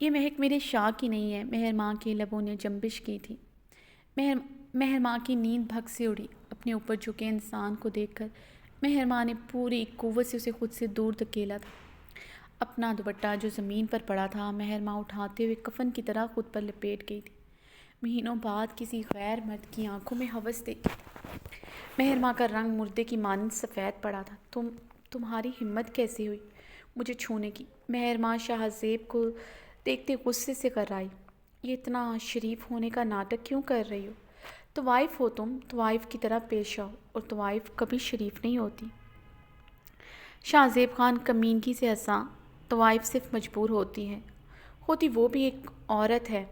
یہ مہک میرے شاہ کی نہیں ہے۔ مہر ماں کے لبوں نے جنبش کی تھی۔ مہر ماں کی نیند بھگ سے اڑی۔ اپنے اوپر جھکے انسان کو دیکھ کر مہر ماں نے پوری قوت سے اسے خود سے دور دھکیلا تھا۔ اپنا دوپٹہ جو زمین پر پڑا تھا مہر ماں اٹھاتے ہوئے کفن کی طرح خود پر لپیٹ گئی تھی۔ مہینوں بعد کسی غیر مرد کی آنکھوں میں ہوس دیکھی تھی۔ مہر ماں کا رنگ مردے کی مانند سفید پڑا تھا۔ تمہاری ہمت کیسے ہوئی مجھے چھونے کی؟ مہر ماں شاہ زیب کو دیکھتے غصے سے کرائی۔ یہ اتنا شریف ہونے کا ناٹک کیوں کر رہی ہو؟ طوائف ہو تم، طوائف کی طرح پیش آؤ، اور طوائف کبھی شریف نہیں ہوتی۔ شاہ زیب خان کمینگی سے ہنسا۔ طوائف صرف مجبور ہوتی ہے، ہوتی وہ بھی ایک عورت ہے۔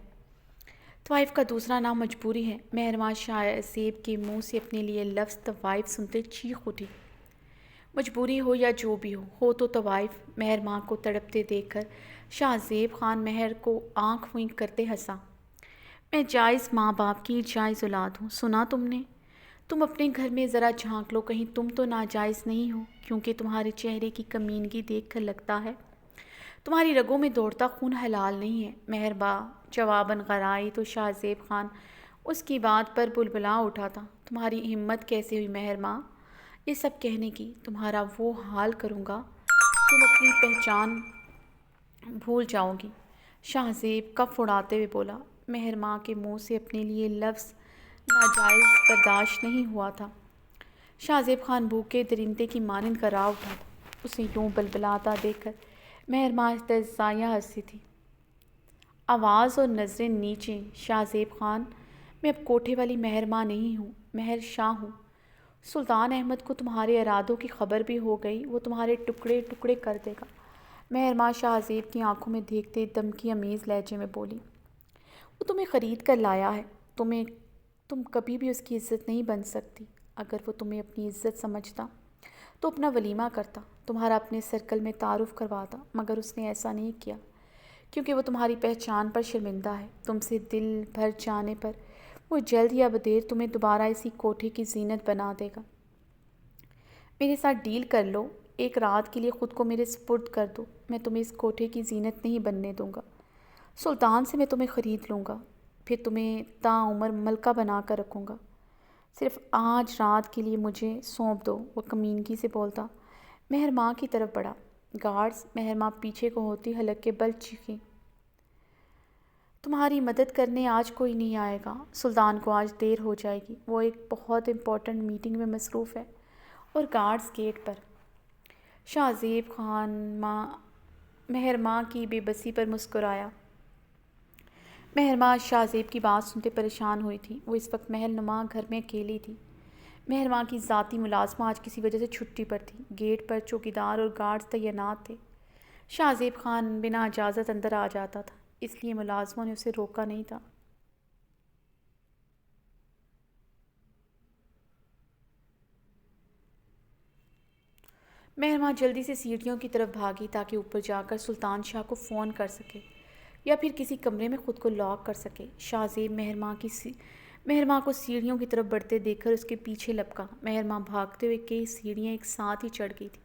طوائف کا دوسرا نام مجبوری ہے۔ مہر ماں شاہ زیب کے منہ سے اپنے لیے لفظ طوائف سنتے چیخ اٹھی۔ مجبوری ہو یا جو بھی ہو تو طوائف۔ مہر ماں کو تڑپتے دیکھ کر شاہ زیب خان مہر کو آنکھ وینک کرتے ہنسا۔ میں جائز ماں باپ کی جائز اولاد ہوں، سنا تم نے؟ تم اپنے گھر میں ذرا جھانک لو، کہیں تم تو ناجائز نہیں ہو، کیونکہ تمہارے چہرے کی کمینگی دیکھ کر لگتا ہے تمہاری رگوں میں دوڑتا خون حلال نہیں ہے۔ مہر ماں جواباً غرائی تو شاہ زیب خان اس کی بات پر بلبلا اٹھا تھا۔ تمہاری ہمت کیسے ہوئی مہر ماں یہ سب کہنے کی؟ تمہارا وہ حال کروں گا تم اپنی پہچان بھول جاؤ گی۔ شاہ زیب کف اڑاتے ہوئے بولا۔ مہر ماں کے منہ سے اپنے لیے لفظ ناجائز برداشت نہیں ہوا تھا۔ شاہ زیب خان بھوکے درندے کی مانند گرا اٹھا تھا۔ اسے یوں بلبلاتا دیکھ کر مہر ماں استہزائیہ ہنسی تھی۔ آواز اور نظریں نیچے۔ شاہ زیب خان میں اب کوٹھے والی مہر ماں نہیں ہوں، مہر شاہ ہوں۔ سلطان احمد کو تمہارے ارادوں کی خبر بھی ہو گئی، وہ تمہارے ٹکڑے ٹکڑے کر دے گا۔ مہر ماں شاہ زیب کی آنکھوں میں دیکھتے دمکی امیز لہجے میں بولی۔ وہ تمہیں خرید کر لایا ہے، تم کبھی بھی اس کی عزت نہیں بن سکتی۔ اگر وہ تمہیں اپنی عزت سمجھتا تو اپنا ولیمہ کرتا، تمہارا اپنے سرکل میں تعارف کرواتا، مگر اس نے ایسا نہیں کیا، کیونکہ وہ تمہاری پہچان پر شرمندہ ہے۔ تم سے دل بھر جانے پر وہ جلد یا بدیر تمہیں دوبارہ اسی کوٹھے کی زینت بنا دے گا۔ میرے ساتھ ڈیل کر لو، ایک رات کے لیے خود کو میرے سپرد کر دو، میں تمہیں اس کوٹھے کی زینت نہیں بننے دوں گا۔ سلطان سے میں تمہیں خرید لوں گا، پھر تمہیں تا عمر ملکہ بنا کر رکھوں گا۔ صرف آج رات کے لیے مجھے سونپ دو۔ وہ کمینگی سے بولتا مہر ماں کی طرف بڑھا۔ گارڈز! مہر ماں پیچھے کو ہوتی حلق کے بل چیخی۔ تمہاری مدد کرنے آج کوئی نہیں آئے گا، سلطان کو آج دیر ہو جائے گی، وہ ایک بہت امپورٹنٹ میٹنگ میں مصروف ہے۔ اور گارڈز گیٹ پر۔ شاہ زیب خان مہر ماں کی بے بسی پر مسکرایا۔ مہر ماں شاہ زیب کی بات سنتے پریشان ہوئی تھی۔ وہ اس وقت محل نما گھر میں اکیلی تھی۔ مہر ماں کی ذاتی ملازمہ آج کسی وجہ سے چھٹی پر تھی۔ گیٹ پر چوکیدار اور گارڈز تعینات تھے۔ شاہ زیب خان بنا اجازت اندر آ جاتا تھا، اس لیے ملازموں نے اسے روکا نہیں تھا۔ مہر ماں جلدی سے سیڑھیوں کی طرف بھاگی تاکہ اوپر جا کر سلطان شاہ کو فون کر سکے یا پھر کسی کمرے میں خود کو لاک کر سکے۔ شاہ زیب مہر ماں کو سیڑھیوں کی طرف بڑھتے دیکھ کر اس کے پیچھے لپکا۔ مہر ماں بھاگتے ہوئے کئی سیڑھیاں ایک ساتھ ہی چڑھ گئی تھی۔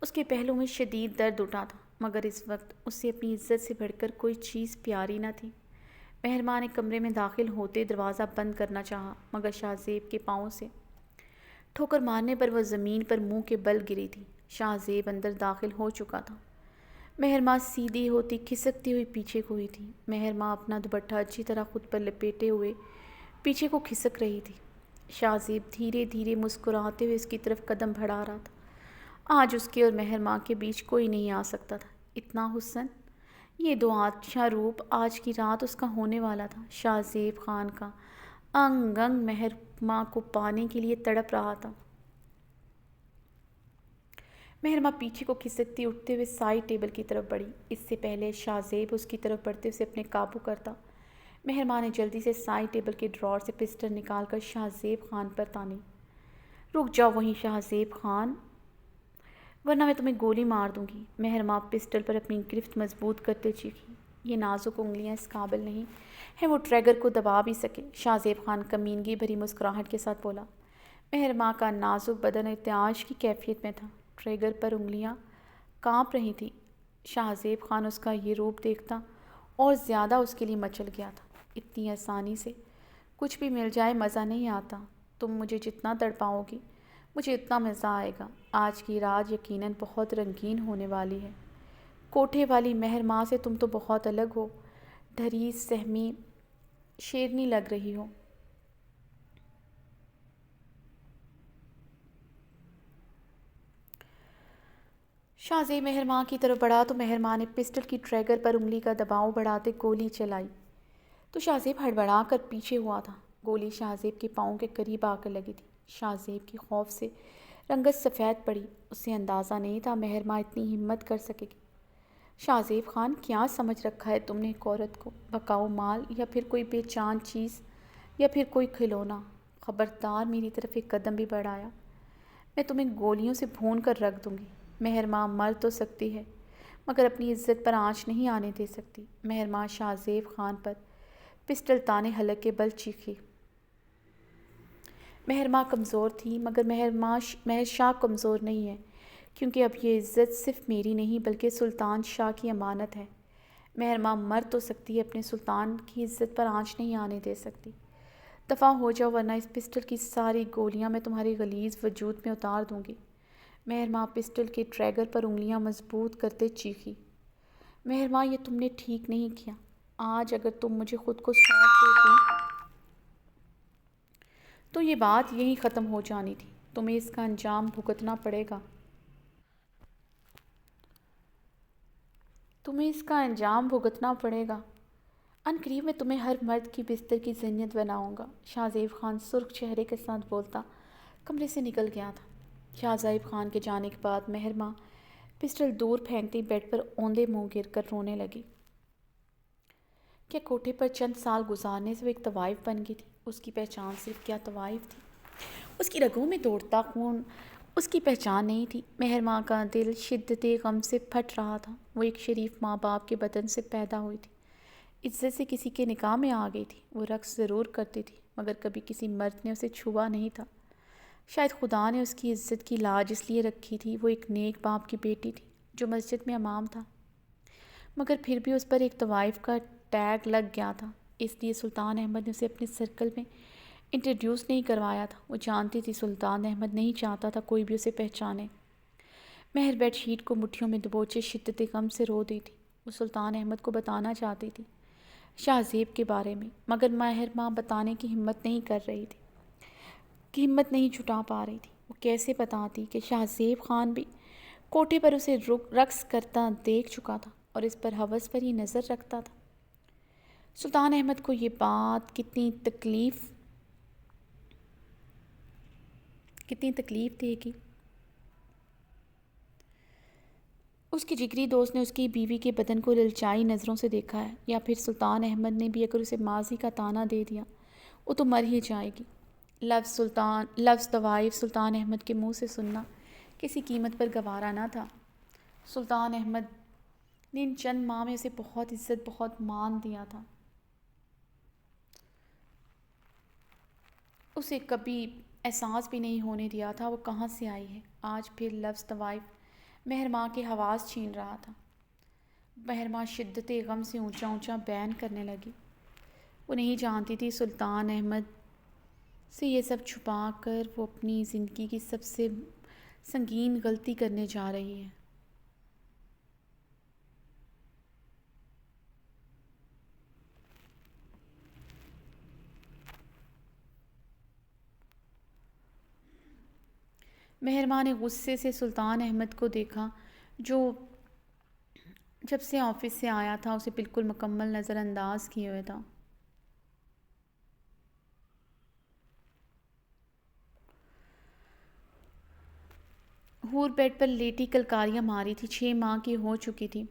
اس کے پہلو میں شدید درد اٹھا تھا، مگر اس وقت اسے اپنی عزت سے بڑھ کر کوئی چیز پیاری نہ تھی۔ مہر ماں نے کمرے میں داخل ہوتے دروازہ بند کرنا چاہا، مگر شاہ زیب کے پاؤں سے ٹھوکر مارنے پر وہ زمین پر منہ کے بل گری تھی۔ شاہ زیب اندر داخل ہو چکا تھا۔ مہر ماں سیدھی ہوتی کھسکتی ہوئی پیچھے کو ہوئی تھی۔ مہر ماں اپنا دوپٹہ اچھی طرح خود پر لپیٹے ہوئے پیچھے کو کھسک رہی تھی۔ شاہ زیب دھیرے دھیرے مسکراتے ہوئے اس کی طرف قدم بڑھا رہا تھا۔ آج اس کے اور مہر ماں کے بیچ کوئی نہیں آ سکتا تھا۔ اتنا حسن، یہ دو آتشاں روپ آج کی رات اس کا ہونے والا تھا۔ شاہ زیب خان کا انگ انگ مہر ماں کو پانے کے لیے تڑپ رہا تھا۔ مہر ماں پیچھے کو کھسکتی اٹھتے ہوئے سائڈ ٹیبل کی طرف بڑھی۔ اس سے پہلے شاہ زیب اس کی طرف بڑھتے اسے اپنے قابو کرتا، مہر ماں نے جلدی سے سائڈ ٹیبل کے ڈراور سے پسٹل نکال کر شاہ زیب خان پر تانی۔ رک جاؤ وہیں شاہ زیب خان، ورنہ میں تمہیں گولی مار دوں گی۔ مہر ماں پسٹل پر اپنی گرفت مضبوط کرتے چیخی۔ یہ نازک انگلیاں اس قابل نہیں ہیں وہ ٹریگر کو دبا بھی سکے۔ شاہ زیب خان کمینگی بھری مسکراہٹ کے ساتھ بولا۔ مہر ماں کا نازک بدن ارتعاش کی کیفیت میں تھا، ٹریگر پر انگلیاں کانپ رہی تھیں۔ شاہ زیب خان اس کا یہ روپ دیکھتا اور زیادہ اس کے لیے مچل گیا تھا۔ اتنی آسانی سے کچھ بھی مل جائے مزہ نہیں آتا۔ تم مجھے جتنا تڑپاؤ گی مجھے اتنا مزہ آئے گا۔ آج کی رات یقیناً بہت رنگین ہونے والی ہے۔ کوٹھے والی مہر ماں سے تم تو بہت الگ ہو، ڈھریس سہمی شیرنی لگ رہی ہو۔ شاہ زیب مہر ماں کی طرف بڑھا تو مہر ماں نے پسٹل کی ٹریگر پر انگلی کا دباؤ بڑھاتے گولی چلائی تو شاہ زیب ہڑبڑا کر پیچھے ہوا تھا۔ گولی شاہ زیب کے پاؤں کے قریب آ کر لگی تھی۔ شاہ زیب کی خوف سے رنگت سفید پڑی۔ اسے اندازہ نہیں تھا مہر ماں اتنی ہمت کر سکے گی۔ شاہ زیب خان، کیا سمجھ رکھا ہے تم نے ایک عورت کو؟ بکاؤ مال یا پھر کوئی بے جان چیز یا پھر کوئی کھلونا؟ خبردار میری طرف ایک قدم بھی بڑھایا میں تمہیں گولیوں سے بھون کر رکھ دوں گی۔ مہر ماں مر تو سکتی ہے مگر اپنی عزت پر آنچ نہیں آنے دے سکتی۔ مہر ماں شاہ زیب خان پر پسٹل تانے حلق کے بل چیخی۔ مہر ماں کمزور تھی مگر مہر شاہ کمزور نہیں ہے، کیونکہ اب یہ عزت صرف میری نہیں بلکہ سلطان شاہ کی امانت ہے۔ مہر ماں مر تو سکتی ہے، اپنے سلطان کی عزت پر آنچ نہیں آنے دے سکتی۔ دفع ہو جاؤ ورنہ اس پسٹل کی ساری گولیاں میں تمہاری غلیظ وجود میں اتار دوں گی۔ مہر ماں پسٹل کے ٹریگر پر انگلیاں مضبوط کرتے چیخی۔ مہر ماں، یہ تم نے ٹھیک نہیں کیا۔ آج اگر تم مجھے خود کو سونپ دیتی تو یہ بات یہیں ختم ہو جانی تھی۔ تمہیں اس کا انجام بھگتنا پڑے گا۔ ان قریب میں تمہیں ہر مرد کی بستر کی زینت بناؤں گا۔ شاہ زیب خان سرخ چہرے کے ساتھ بولتا کمرے سے نکل گیا تھا۔ شاہ زیب خان کے جانے کے بعد مہر ماں پسٹل دور پھینکتی بیڈ پر اوندے منہ گر کر رونے لگی۔ کیا کوٹھے پر چند سال گزارنے سے وہ ایک طوائف بن گئی تھی؟ اس کی پہچان صرف کیا طوائف تھی؟ اس کی رگوں میں دوڑتا خون اس کی پہچان نہیں تھی۔ مہر ماں کا دل شدت غم سے پھٹ رہا تھا۔ وہ ایک شریف ماں باپ کے بدن سے پیدا ہوئی تھی، عزت سے کسی کے نکاح میں آ گئی تھی۔ وہ رقص ضرور کرتی تھی مگر کبھی کسی مرد نے اسے چھوا نہیں تھا۔ شاید خدا نے اس کی عزت کی لاج اس لیے رکھی تھی۔ وہ ایک نیک باپ کی بیٹی تھی جو مسجد میں امام تھا، مگر پھر بھی اس پر ایک طوائف کا ٹیگ لگ گیا تھا۔ اس لیے سلطان احمد نے اسے اپنے سرکل میں انٹروڈیوس نہیں کروایا تھا۔ وہ جانتی تھی سلطان احمد نہیں چاہتا تھا کوئی بھی اسے پہچانے۔ مہر بیڈ شیٹ کو مٹھیوں میں دبوچے شدت غم سے رو دی تھی۔ وہ سلطان احمد کو بتانا چاہتی تھی شاہ زیب کے بارے میں، مگر مہر ماں بتانے کی ہمت نہیں کر رہی تھی، ہمت نہیں جھٹا پا رہی تھی۔ وہ کیسے بتاتی کہ شاہ زیب خان بھی کوٹھے پر اسے رقص کرتا دیکھ چکا تھا اور اس پر ہوس پر ہی نظر رکھتا تھا۔ سلطان احمد کو یہ بات کتنی تکلیف دے گی۔ اس کے جگری دوست نے اس کی بیوی کے بدن کو للچائی نظروں سے دیکھا ہے، یا پھر سلطان احمد نے بھی اگر اسے ماضی کا طعنہ دے دیا وہ تو مر ہی جائے گی۔ لفظ طوائف سلطان احمد کے منہ سے سننا کسی قیمت پر گوارا نہ تھا۔ سلطان احمد نے ان چند ماہ میں اسے بہت عزت بہت مان دیا تھا۔ اسے کبھی احساس بھی نہیں ہونے دیا تھا وہ کہاں سے آئی ہے۔ آج پھر لفظ طوائف مہر ماں کے حواس چھین رہا تھا۔ مہر ماں شدت غم سے اونچا اونچا بیان کرنے لگی۔ وہ نہیں جانتی تھی سلطان احمد سے یہ سب چھپا کر وہ اپنی زندگی کی سب سے سنگین غلطی کرنے جا رہی ہے۔ مہر ماں نے غصے سے سلطان احمد کو دیکھا جو جب سے آفس سے آیا تھا اسے بالکل مکمل نظر انداز کیے ہوئے تھا۔ حور بیڈ پر لیٹی کلکاریاں ماری تھی، 6 ماہ کی ہو چکی تھی۔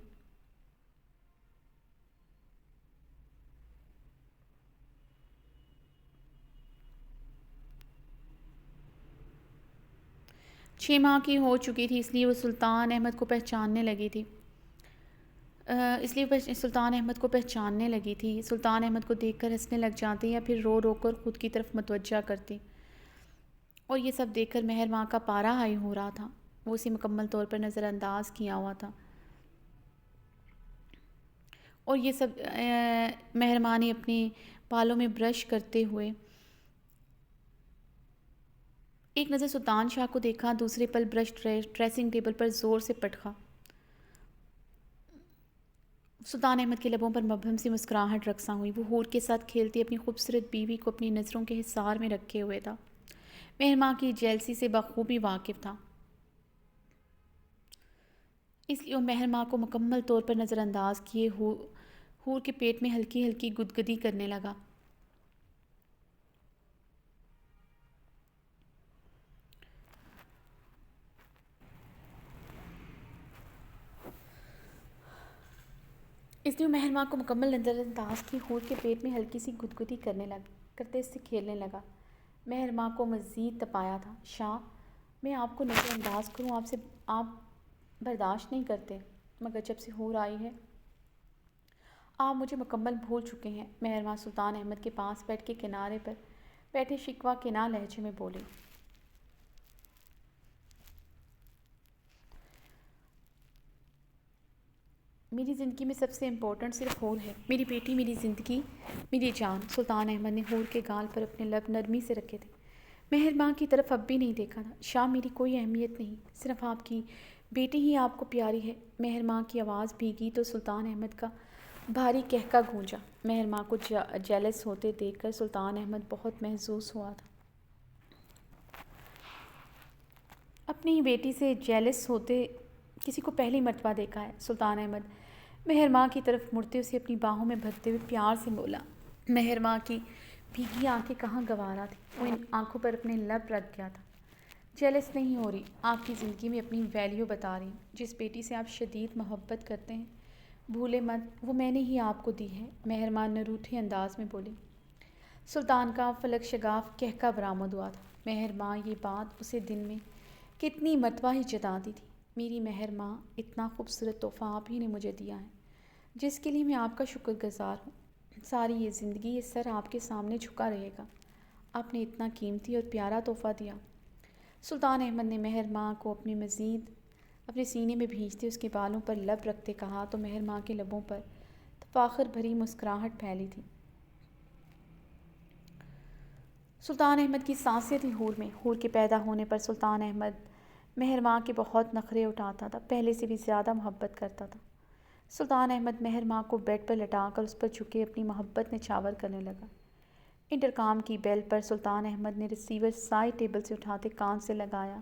اس لیے وہ سلطان احمد کو پہچاننے لگی تھی۔ سلطان احمد کو دیکھ کر ہنسنے لگ جاتی یا پھر رو رو کر خود کی طرف متوجہ کرتی، اور یہ سب دیکھ کر مہر ماں کا پارا ہائی ہو رہا تھا۔ وہ اسے مکمل طور پر نظر انداز کیا ہوا تھا۔ اور یہ سب مہرماں نے اپنے بالوں میں برش کرتے ہوئے ایک نظر سلطان شاہ کو دیکھا، دوسرے پل برش ڈریسنگ ٹیبل پر زور سے پٹکا۔ سلطان احمد کے لبوں پر مبہم سی مسکراہٹ رقصاں ہوئی۔ وہ حور کے ساتھ کھیلتی اپنی خوبصورت بیوی کو اپنی نظروں کے حصار میں رکھے ہوئے تھا۔ مہرماں کی جیلسی سے بخوبی واقف تھا، اس لیے وہ مہرماں کو مکمل طور پر نظر انداز کیے حور کے پیٹ میں ہلکی ہلکی گدگدی کرنے لگا۔ مہرماں کو مکمل نظر انداز کی حور کے پیٹ میں ہلکی سی گدگدی کرتے اس سے کھیلنے لگا۔ مہرماں کو مزید تپایا تھا۔ شاہ، میں آپ کو نظر انداز کروں آپ برداشت نہیں کرتے، مگر جب سے حور آئی ہے آپ مجھے مکمل بھول چکے ہیں۔ مہرماں سلطان احمد کے پاس بیٹھ کے کنارے پر بیٹھے شکوہ کنا لہجے میں بولی۔ میری زندگی میں سب سے امپورٹنٹ صرف حور ہے، میری بیٹی، میری زندگی، میری جان۔ سلطان احمد نے حور کے گال پر اپنے لب نرمی سے رکھے تھے۔ مہرماں کی طرف اب بھی نہیں دیکھا تھا۔ شاہ، میری کوئی اہمیت نہیں، صرف آپ کی بیٹی ہی آپ کو پیاری ہے۔ مہرماں کی آواز بھیگی تو سلطان احمد کا بھاری قہقہ گونجا۔ مہرماں کو جیلس ہوتے دیکھ کر سلطان احمد بہت محظوظ ہوا تھا۔ اپنی بیٹی سے جیلس ہوتے کسی کو پہلی مرتبہ دیکھا ہے۔ سلطان احمد مہرماں کی طرف مڑتے اسے اپنی باہوں میں بھرتے ہوئے پیار سے بولا۔ مہرماں کی بھیگی آنکھیں کہاں گوارا تھی، وہ ان آنکھوں پر اپنے لب رکھ گیا تھا۔ جیلس نہیں ہو رہی، آپ کی زندگی میں اپنی ویلیو بتا رہی ہوں۔ جس بیٹی سے آپ شدید محبت کرتے ہیں بھولے مت، وہ میں نے ہی آپ کو دی ہے، مہرماں نے روٹھے انداز میں بولی۔ سلطان کا فلک شگاف قہقہ برآمد ہوا تھا۔ مہرماں یہ بات اسے دن میں کتنی مرتبہ ہی جتاتی تھی۔ میری مہرماں، اتنا خوبصورت تحفہ آپ ہی نے مجھے دیا ہے، جس کے لیے میں آپ کا شکر گزار ہوں۔ ساری یہ زندگی یہ سر آپ کے سامنے جھکا رہے گا، آپ نے اتنا قیمتی اور پیارا تحفہ دیا۔ سلطان احمد نے مہرماں کو اپنے سینے میں بھیجتے اس کے بالوں پر لب رکھتے کہا تو مہرماں کے لبوں پر تفاخر بھری مسکراہٹ پھیلی تھی۔ سلطان احمد کی سانسیں تھیں حور میں۔ حور کے پیدا ہونے پر سلطان احمد مہرماں کے بہت نخرے اٹھاتا تھا، پہلے سے بھی زیادہ محبت کرتا تھا۔ سلطان احمد مہرماں کو بیڈ پر لٹا کر اس پر جھکے اپنی محبت نچھاور کرنے لگا۔ انٹرکام کی بیل پر سلطان احمد نے ریسیور سائڈ ٹیبل سے اٹھاتے کان سے لگایا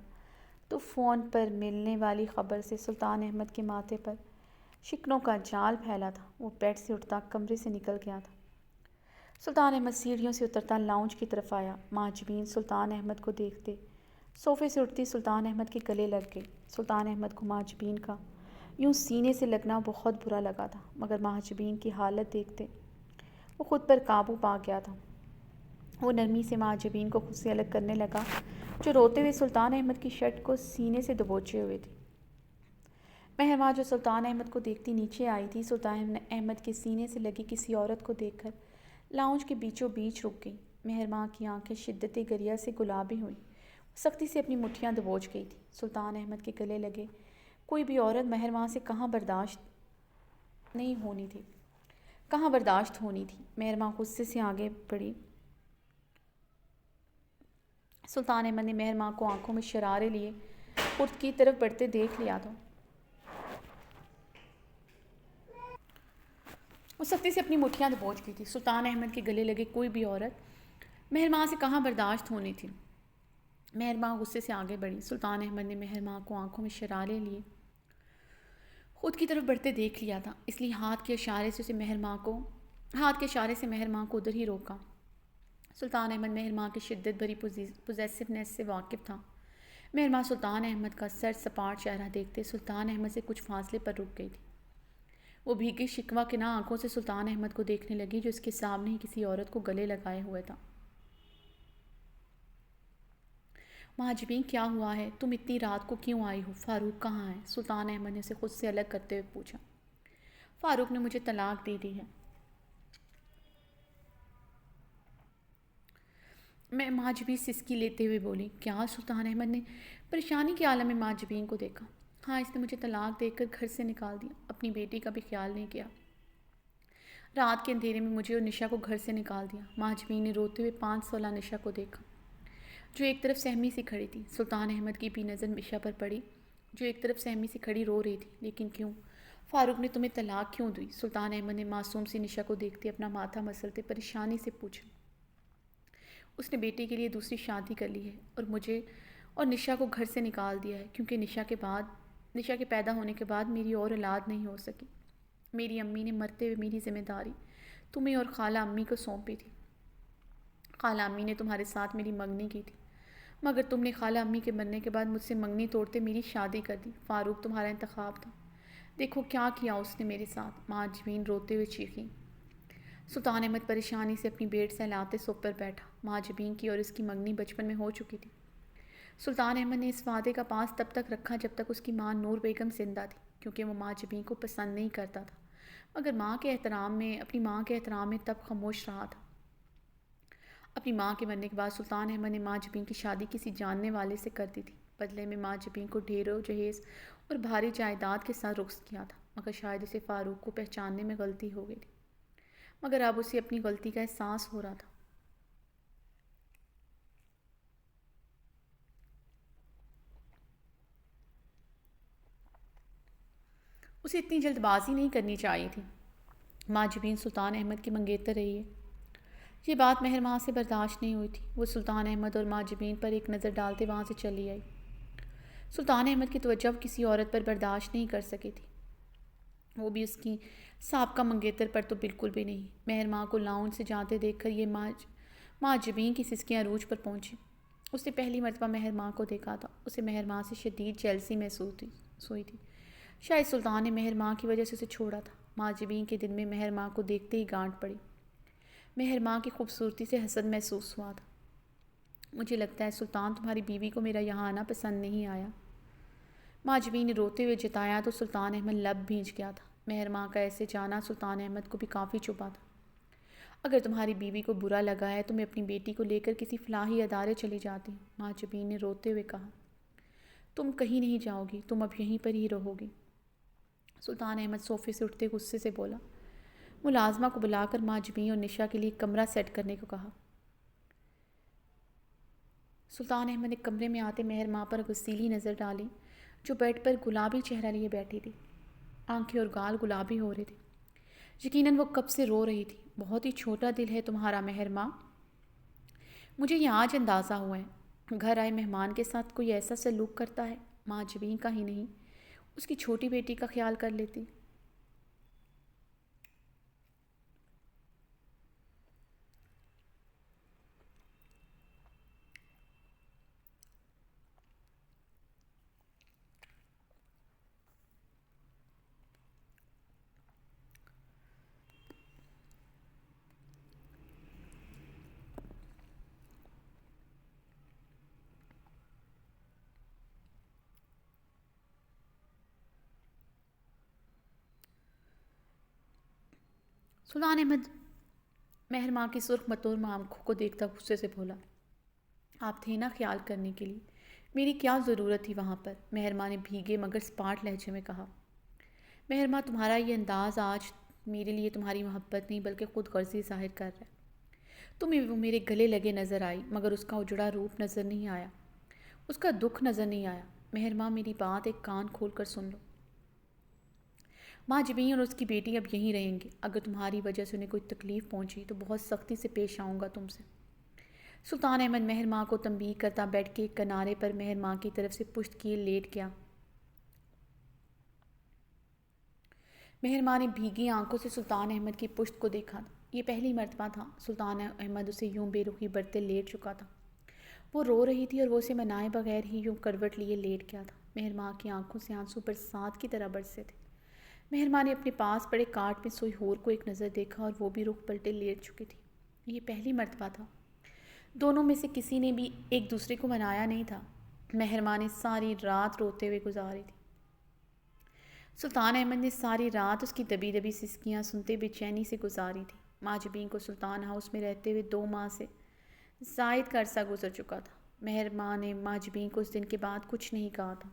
تو فون پر ملنے والی خبر سے سلطان احمد کے ماتھے پر شکنوں کا جال پھیلا تھا۔ وہ بیڈ سے اٹھتا کمرے سے نکل گیا تھا۔ سلطان احمد سیڑھیوں سے اترتا لاؤنج کی طرف آیا۔ مہاجبین سلطان احمد کو دیکھتے صوفے سے اٹھتی سلطان احمد کے گلے لگ گئی۔ سلطان احمد کو مہاجبین کا یوں سینے سے لگنا بہت برا لگا تھا، مگر مہاجبین کی حالت دیکھتے وہ خود پر قابو پا گیا تھا۔ وہ نرمی سے مہاجبین کو خود سے الگ کرنے لگا جو روتے ہوئے سلطان احمد کی شرٹ کو سینے سے دبوچے ہوئے تھی۔ مہرماں جو سلطان احمد کو دیکھتی نیچے آئی تھی، سلطان احمد کے سینے سے لگی کسی عورت کو دیکھ کر لاؤنج کے بیچوں بیچ رک گئی۔ مہرماں کی آنکھیں شدت گریہ سے گلابی ہوئیں، وہ سختی سے اپنی مٹھیاں دبوچ گئی تھی۔ سلطان احمد کے گلے لگے کوئی بھی عورت مہرماں سے کہاں برداشت ہونی تھی۔ مہرماں غصے سے آگے بڑھی۔ سلطان احمد نے مہرماں کو آنکھوں میں شرارے لیے خود کی طرف بڑھتے دیکھ لیا تو وہ سختی سے اپنی مٹھیاں دبوچ گئی تھی۔ سلطان احمد کے گلے لگے کوئی بھی عورت مہرماں سے کہاں برداشت ہونی تھی۔ مہرماں غصے سے آگے بڑھی۔ سلطان احمد نے مہرماں کو آنکھوں میں شرارے لیے خود کی طرف بڑھتے دیکھ لیا تھا، اس لیے ہاتھ کے اشارے سے مہرماں کو ادھر ہی روکا۔ سلطان احمد مہرماں کی شدت بھری پوزیسونیس سے واقف تھا۔ مہرماں سلطان احمد کا سر سپاٹ چہرہ دیکھتے سلطان احمد سے کچھ فاصلے پر رک گئی تھی۔ وہ بھیگی شکوہ کنا آنکھوں سے سلطان احمد کو دیکھنے لگی جو اس کے سامنے ہی کسی عورت کو گلے لگائے ہوئے تھا۔ مہاجبین، کیا ہوا ہے؟ تم اتنی رات کو کیوں آئی ہو؟ فاروق کہاں ہے؟ سلطان احمد نے اسے خود سے الگ کرتے ہوئے پوچھا۔ فاروق نے مجھے طلاق دے دی ہے۔ میں مہاجبین سسکی لیتے ہوئے بولی۔ کیا؟ سلطان احمد نے پریشانی کے عالم میں مہاجبین کو دیکھا۔ ہاں، اس نے مجھے طلاق دے کر گھر سے نکال دیا، اپنی بیٹی کا بھی خیال نہیں کیا۔ رات کے اندھیرے میں مجھے اور نشا کو گھر سے نکال دیا۔ ماجبین نے روتے ہوئے 5 سالہ نشا کو دیکھا جو ایک طرف سہمی سی کھڑی تھی۔ سلطان احمد کی بھی نظر نشا پر پڑی جو ایک طرف سہمی سی کھڑی رو رہی تھی۔ لیکن کیوں؟ فاروق نے تمہیں طلاق کیوں دی؟ سلطان احمد نے معصوم سی نشا کو دیکھتے اپنا ماتھا مسلتے پریشانی سے پوچھا۔ اس نے بیٹے کے لیے دوسری شادی کر لی ہے اور مجھے اور نشا کو گھر سے نکال دیا ہے کیونکہ نشا کے پیدا ہونے کے بعد میری اور اولاد نہیں ہو سکی۔ میری امی نے مرتے ہوئے میری ذمہ داری تمہیں اور خالہ امی کو سونپی تھی۔ خالہ امی نے تمہارے ساتھ میری منگنی کی تھی مگر تم نے خالہ امی کے مرنے کے بعد مجھ سے منگنی توڑتے میری شادی کر دی۔ فاروق تمہارا انتخاب تھا، دیکھو کیا کیا اس نے میرے ساتھ۔ ماجبین روتے ہوئے چیخیں۔ سلطان احمد پریشانی سے اپنی بیٹ سہلاتے سوپ پر بیٹھا۔ ماجبین کی اور اس کی منگنی بچپن میں ہو چکی تھی۔ سلطان احمد نے اس وعدے کا پاس تب تک رکھا جب تک اس کی ماں نور بیگم زندہ تھی کیونکہ وہ ماجبین کو پسند نہیں کرتا تھا مگر اپنی ماں کے احترام میں تب خاموش رہا تھا۔ اپنی ماں کے مرنے کے بعد سلطان احمد نے ماجبین کی شادی کسی جاننے والے سے کر دی تھی۔ بدلے میں ماجبین کو ڈھیروں جہیز اور بھاری جائیداد کے ساتھ رخصت کیا تھا مگر شاید اسے فاروق کو پہچاننے میں غلطی ہو گئی تھی مگر اب اسے اپنی غلطی کا احساس ہو رہا تھا۔ اسے اتنی جلد بازی نہیں کرنی چاہیے تھی۔ ماجبین سلطان احمد کی منگیتر رہی ہے۔ یہ بات مہر ماں سے برداشت نہیں ہوئی تھی۔ وہ سلطان احمد اور ماجبین پر ایک نظر ڈالتے وہاں سے چلی آئی۔ سلطان احمد کی توجہ کسی عورت پر برداشت نہیں کر سکی تھی، وہ بھی اس کی سابقہ منگیتر پر تو بالکل بھی نہیں۔ مہر ماں کو لاؤنج سے جاتے دیکھ کر یہ ماجبین کی سسکیاں عروج پر پہنچی۔ اس نے پہلی مرتبہ مہر ماں کو دیکھا تھا۔ اسے مہر ماں سے شدید جیلسی محسوس ہوئی تھی۔ شاید سلطان نے مہر ماں کی وجہ سے اسے چھوڑا تھا۔ ماجبین کے دل میں مہر ماں کو دیکھتے ہی گانٹ پڑی۔ مہر ماں کی خوبصورتی سے حسد محسوس ہوا تھا۔ مجھے لگتا ہے سلطان تمہاری بیوی کو میرا یہاں آنا پسند نہیں آیا، ماجبین نے روتے ہوئے جتایا تو سلطان احمد لب بھیج گیا تھا۔ مہر ماں کا ایسے جانا سلطان احمد کو بھی کافی چبھا تھا۔ اگر تمہاری بیوی کو برا لگا ہے تو میں اپنی بیٹی کو لے کر کسی فلاحی ادارے چلی جاتی ہوں، ماجبین نے روتے ہوئے کہا۔ تم کہیں نہیں جاؤ گی، تم اب یہیں پر ہی رہو گی، سلطان احمد صوفے سے اٹھتے غصے سے بولا۔ ملازمہ کو بلا کر ماجبین اور نشا کے لیے کمرہ سیٹ کرنے کو کہا۔ سلطان احمد نے کمرے میں آتے مہر ماں پر غصیلی نظر ڈالی جو بیڈ پر گلابی چہرہ لیے بیٹھی تھی۔ آنکھیں اور گال گلابی ہو رہے تھے، یقیناً وہ کب سے رو رہی تھی۔ بہت ہی چھوٹا دل ہے تمہارا مہر ماں، مجھے یہ آج اندازہ ہوا ہے۔ گھر آئے مہمان کے ساتھ کوئی ایسا سلوک کرتا ہے، ماجبین کا ہی نہیں اس کی چھوٹی بیٹی کا خیال کر لیتی۔ سلطان احمد مہر ماں کی سرخ متور آنکھوں کو دیکھتا غصے سے بولا۔ آپ تھے نا خیال کرنے کے لیے، میری کیا ضرورت تھی وہاں پر؟ مہر ماں نے بھیگے مگر سپاٹ لہجے میں کہا۔ مہر ماں تمہارا یہ انداز آج میرے لیے تمہاری محبت نہیں بلکہ خود غرضی ظاہر کر رہا ہے۔ تمہیں وہ میرے گلے لگے نظر آئی مگر اس کا اجڑا روپ نظر نہیں آیا، اس کا دکھ نظر نہیں آیا۔ مہر ماں میری بات ایک کان کھول کر سن لو، ماجبین اور اس کی بیٹی اب یہیں رہیں گی۔ اگر تمہاری وجہ سے انہیں کوئی تکلیف پہنچی تو بہت سختی سے پیش آؤں گا تم سے۔ سلطان احمد مہر ماں کو تنبیہ کرتا بیڈ کے ایک کنارے پر مہر ماں کی طرف سے پشت کیے لیٹ گیا۔ مہر ماں نے بھیگی آنکھوں سے سلطان احمد کی پشت کو دیکھا۔ یہ پہلی مرتبہ تھا سلطان احمد اسے یوں بے رخی برتے لیٹ چکا تھا۔ وہ رو رہی تھی اور وہ اسے منائے بغیر ہی یوں کروٹ لیے لیٹ گیا تھا۔ مہر ماں کی آنکھوں سے آنسو برسات کی طرح برسے تھے۔ مہر ماں نے اپنے پاس پڑے کاٹ میں سوئی ہور کو ایک نظر دیکھا اور وہ بھی رخ پلٹے لیٹ چکی تھی۔ یہ پہلی مرتبہ تھا، دونوں میں سے کسی نے بھی ایک دوسرے کو منایا نہیں تھا۔ مہر ماں نے ساری رات روتے ہوئے گزاری تھی۔ سلطان احمد نے ساری رات اس کی دبی دبی سسکیاں سنتے بے چینی سے گزاری تھی۔ ماجبین کو سلطان ہاؤس میں رہتے ہوئے 2 ماہ سے زائد کا عرصہ گزر چکا تھا۔ مہر ماں نے ماجبین کو اس دن کے بعد کچھ نہیں کہا تھا۔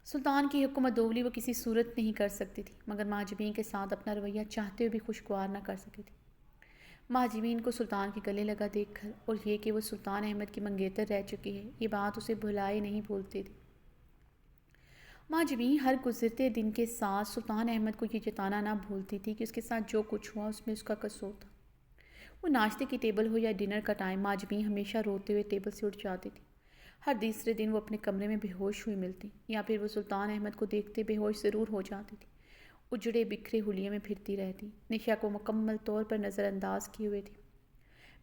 سلطان کی حکم دولی وہ کسی صورت نہیں کر سکتی تھی، مگر مہاجبین کے ساتھ اپنا رویہ چاہتے ہوئے بھی خوشگوار نہ کر سکی تھی۔ مہاجبین کو سلطان کے گلے لگا دیکھ کر اور یہ کہ وہ سلطان احمد کی منگیتر رہ چکی ہے، یہ بات اسے بھلائے نہیں بھولتی تھی۔ مہاجبین ہر گزرتے دن کے ساتھ سلطان احمد کو یہ جتانا نہ بھولتی تھی کہ اس کے ساتھ جو کچھ ہوا اس میں اس کا قصور تھا۔ وہ ناشتے کی ٹیبل ہو یا ڈنر کا ٹائم، مہاجبین ہمیشہ روتے ہوئے ٹیبل سے اٹھ جاتی تھی۔ ہر تیسرے دن وہ اپنے کمرے میں بے ہوش ہوئی ملتی، یا پھر وہ سلطان احمد کو دیکھتے بے ہوش ضرور ہو جاتی تھی۔ اجڑے بکھرے حلیے میں پھرتی رہتی، نشا کو مکمل طور پر نظر انداز کیے ہوئے تھی۔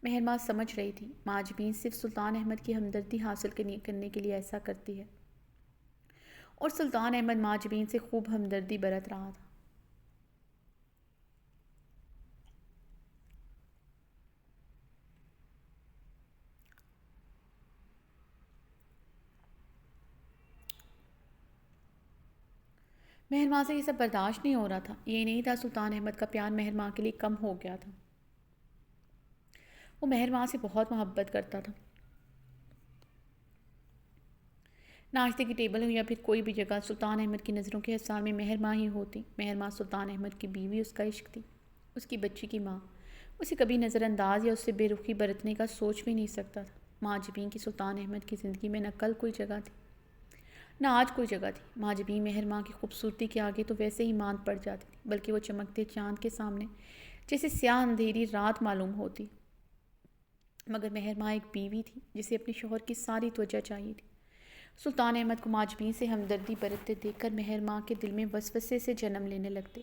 مہرماں سمجھ رہی تھی مہاجبین صرف سلطان احمد کی ہمدردی حاصل کرنے کے لیے ایسا کرتی ہے، اور سلطان احمد مہاجبین سے خوب ہمدردی برت رہا تھا۔ مہرماں سے یہ سب برداشت نہیں ہو رہا تھا۔ یہ نہیں تھا سلطان احمد کا پیار مہرماں کے لیے کم ہو گیا تھا، وہ مہرماں سے بہت محبت کرتا تھا۔ ناشتے کی ٹیبل ہو یا پھر کوئی بھی جگہ، سلطان احمد کی نظروں کے حصار میں مہرماں ہی ہوتی۔ مہرماں سلطان احمد کی بیوی، اس کا عشق تھی، اس کی بچی کی ماں۔ اسے کبھی نظر انداز یا اس سے بے رخی برتنے کا سوچ بھی نہیں سکتا تھا۔ مہاجبین کی سلطان احمد کی زندگی میں نہ کل کوئی جگہ تھی، نہ آج کوئی جگہ تھی۔ مہاجبین مہرماں کی خوبصورتی کے آگے تو ویسے ہی ماند پڑ جاتی تھی، بلکہ وہ چمکتے چاند کے سامنے جیسے سیاہ اندھیری رات معلوم ہوتی۔ مگر مہرماں ایک بیوی تھی جسے اپنے شوہر کی ساری توجہ چاہیے تھی۔ سلطان احمد کو مہاجبین سے ہمدردی برتتے دیکھ کر مہرماں کے دل میں وسوسے سے جنم لینے لگتے۔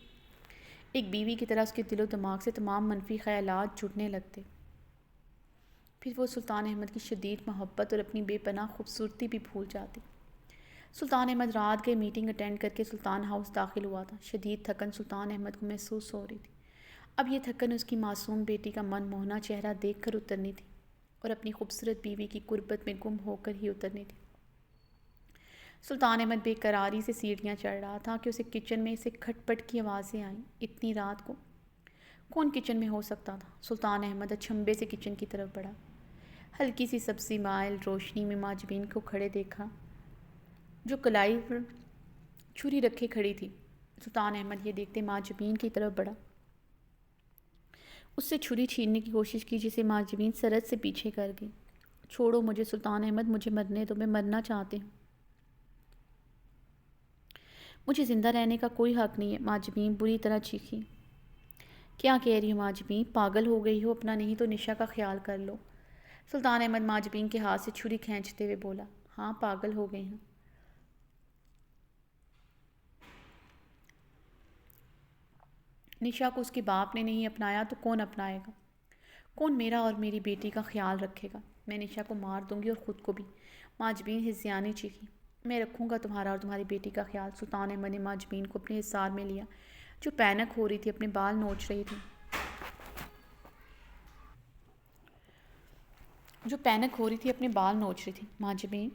ایک بیوی کی طرح اس کے دل و دماغ سے تمام منفی خیالات جڑنے لگتے۔ پھر وہ سلطان احمد کی شدید محبت اور اپنی بے پناہ خوبصورتی بھی بھول جاتی۔ سلطان احمد رات گئے میٹنگ اٹینڈ کر کے سلطان ہاؤس داخل ہوا تھا۔ شدید تھکن سلطان احمد کو محسوس ہو رہی تھی۔ اب یہ تھکن اس کی معصوم بیٹی کا من موہنا چہرہ دیکھ کر اترنی تھی، اور اپنی خوبصورت بیوی کی قربت میں گم ہو کر ہی اترنی تھی۔ سلطان احمد بے قراری سے سیڑھیاں چڑھ رہا تھا کہ اسے کچن میں سے کھٹ پٹ کی آوازیں آئیں۔ اتنی رات کو کون کچن میں ہو سکتا تھا؟ سلطان احمد اچھمبے سے کچن کی طرف بڑھا۔ ہلکی سی سبزی مائل روشنی میں مہاجبین کو کھڑے دیکھا، جو کلائی پر چھری رکھے کھڑی تھی۔ سلطان احمد یہ دیکھتے مہاجبین کی طرف بڑھا، اس سے چھری چھیننے کی کوشش کی، جسے مہاجبین سرد سے پیچھے کر گئی۔ چھوڑو مجھے سلطان احمد، مجھے مرنے دو، میں مرنا چاہتی ہوں، مجھے زندہ رہنے کا کوئی حق نہیں ہے۔ مہاجبین بری طرح چیخی۔ کیا کہہ رہی ہو مہاجبین؟ پاگل ہو گئی ہو؟ اپنا نہیں تو نشا کا خیال کر لو۔ سلطان احمد مہاجبین کے ہاتھ سے چھری کھینچتے ہوئے بولا۔ ہاں پاگل ہو گئی ہوں۔ نشا کو اس کے باپ نے نہیں اپنایا تو کون اپنائے گا؟ کون میرا اور میری بیٹی کا خیال رکھے گا؟ میں نشا کو مار دوں گی اور خود کو بھی۔ مہاجبین ہذیانی چیخی۔ میں رکھوں گا تمہارا اور تمہاری بیٹی کا خیال۔ سلطان احمد نے مہاجبین کو اپنے حصار میں لیا، جو پینک ہو رہی تھی، اپنے بال نوچ رہی تھی۔ مہاجبین،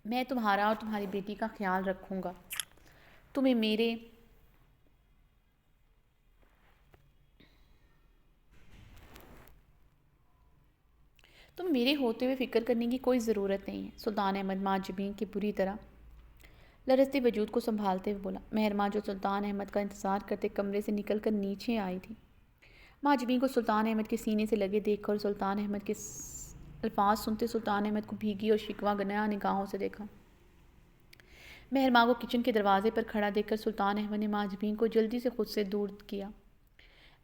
میں تمہارا اور تمہاری بیٹی کا خیال رکھوں گا، تمہیں میرے ہوتے ہوئے فکر کرنے کی کوئی ضرورت نہیں ہے۔ سلطان احمد مہاجبین کی بری طرح لرزتے وجود کو سنبھالتے ہوئے بولا۔ مہرماں جو سلطان احمد کا انتظار کرتے کمرے سے نکل کر نیچے آئی تھی، مہاجبین کو سلطان احمد کے سینے سے لگے دیکھ کر سلطان احمد کے الفاظ سنتے سلطان احمد کو بھیگی اور شکوہ گناہ نگاہوں سے دیکھا۔ مہرماں کو کچن کے دروازے پر کھڑا دیکھ کر سلطان احمد نے مہاجبین کو جلدی سے خود سے دور کیا۔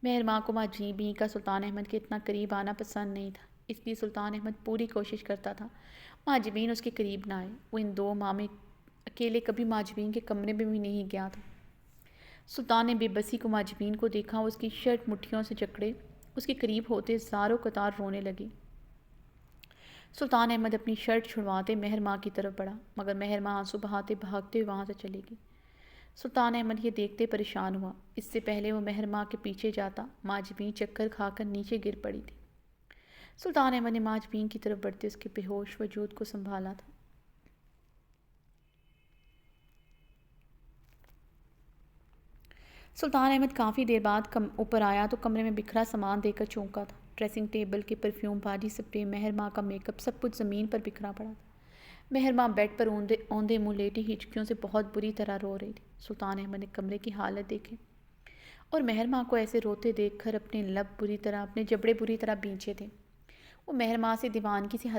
مہرماں کو مہاجبین کا سلطان احمد کے اتنا قریب آنا پسند نہیں تھا، اس لیے سلطان احمد پوری کوشش کرتا تھا مہاجبین اس کے قریب نہ آئے۔ وہ ان دو ماہ میں اکیلے کبھی مہاجبین کے کمرے میں بھی نہیں گیا تھا۔ سلطان نے بے بسی کو مہاجبین کو دیکھا، وہ اس کی شرٹ مٹھیوں سے جکڑے اس کے قریب ہوتے زاروں قطار رونے لگی۔ سلطان احمد اپنی شرٹ چھڑواتے مہرماں کی طرف بڑھا، مگر مہرماں آنسو بہاتے بھاگتے ہوئے وہاں سے چلی گئی۔ سلطان احمد یہ دیکھتے پریشان ہوا۔ اس سے پہلے وہ مہرماں کے پیچھے جاتا، مہاجبین چکر کھا کر نیچے گر پڑی تھی۔ سلطان احمد نے مہاجبین کی طرف بڑھتے اس کے بے ہوش وجود کو سنبھالا تھا۔ سلطان احمد کافی دیر بعد اوپر آیا تو کمرے میں بکھرا سامان دے کر چونکا تھا۔ ڈریسنگ ٹیبل کے پرفیوم، باڈی سپرے، مہرماں کا میک اپ، سب کچھ زمین پر بکھرا پڑا تھا۔ مہرماں بیڈ پر اوندے منہ لیٹی ہچکیوں سے بہت بری طرح رو رہی تھی۔ سلطان احمد نے کمرے کی حالت دیکھی اور مہرماں کو ایسے روتے دیکھ کر اپنے جبڑے بری طرح بھینچے تھے۔ وہ مہرماں سے دیوانگی سے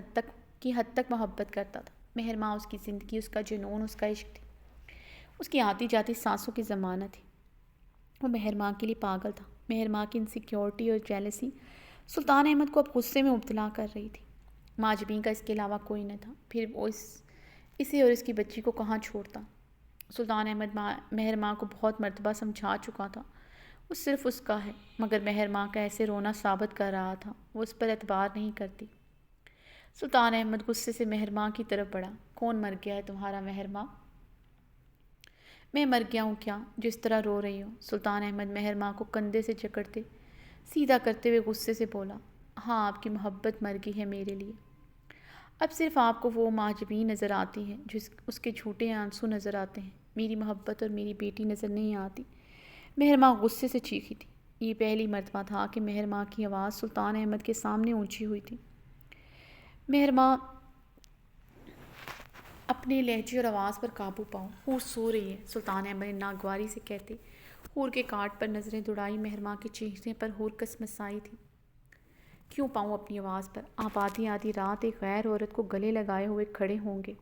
حد تک محبت کرتا تھا۔ مہرماں اس کی زندگی، اس کا جنون، اس کا عشق تھی، اس کی آتی جاتی سانسوں کی ضمانت تھی۔ وہ مہرماں کے لیے پاگل تھا۔ مہرماں کی انسیکیورٹی اور جیلسی سلطان احمد کو اب غصے میں مبتلا کر رہی تھی۔ ماجبین کا اس کے علاوہ کوئی نہ تھا، پھر وہ اسے اور اس کی بچی کو کہاں چھوڑتا۔ سلطان احمد مہرماں کو بہت مرتبہ سمجھا چکا تھا وہ صرف اس کا ہے، مگر مہرماں کا ایسے رونا ثابت کر رہا تھا وہ اس پر اعتبار نہیں کرتی۔ سلطان احمد غصے سے مہرماں کی طرف بڑھا۔ کون مر گیا ہے تمہارا مہرماں؟ میں مر گیا ہوں کیا جو اس طرح رو رہی ہوں؟ سلطان احمد مہرماں کو کندھے سے جکڑتے سیدھا کرتے ہوئے غصے سے بولا، ہاں آپ کی محبت مر گئی ہے میرے لیے۔ اب صرف آپ کو وہ ماجبین نظر آتی ہے جو اس کے جھوٹے آنسو نظر آتے ہیں، میری محبت اور میری بیٹی نظر نہیں آتی۔ مہرماں غصے سے چیخی تھی۔ یہ پہلی مرتبہ تھا کہ مہرماں کی آواز سلطان احمد کے سامنے اونچی ہوئی تھی۔ مہرماں اپنے لہجے اور آواز پر قابو پاؤ، حور سو رہی ہے، سلطان احمد نے ناگواری سے کہتے حور کے کاٹ پر نظریں دوڑائی۔ مہرماں کے چیخنے پر حور کسمسائی تھی۔ کیوں پاؤں اپنی آواز پر؟ آپ آدھی آدھی رات ایک غیر عورت کو گلے لگائے ہوئے کھڑے ہوں گے؟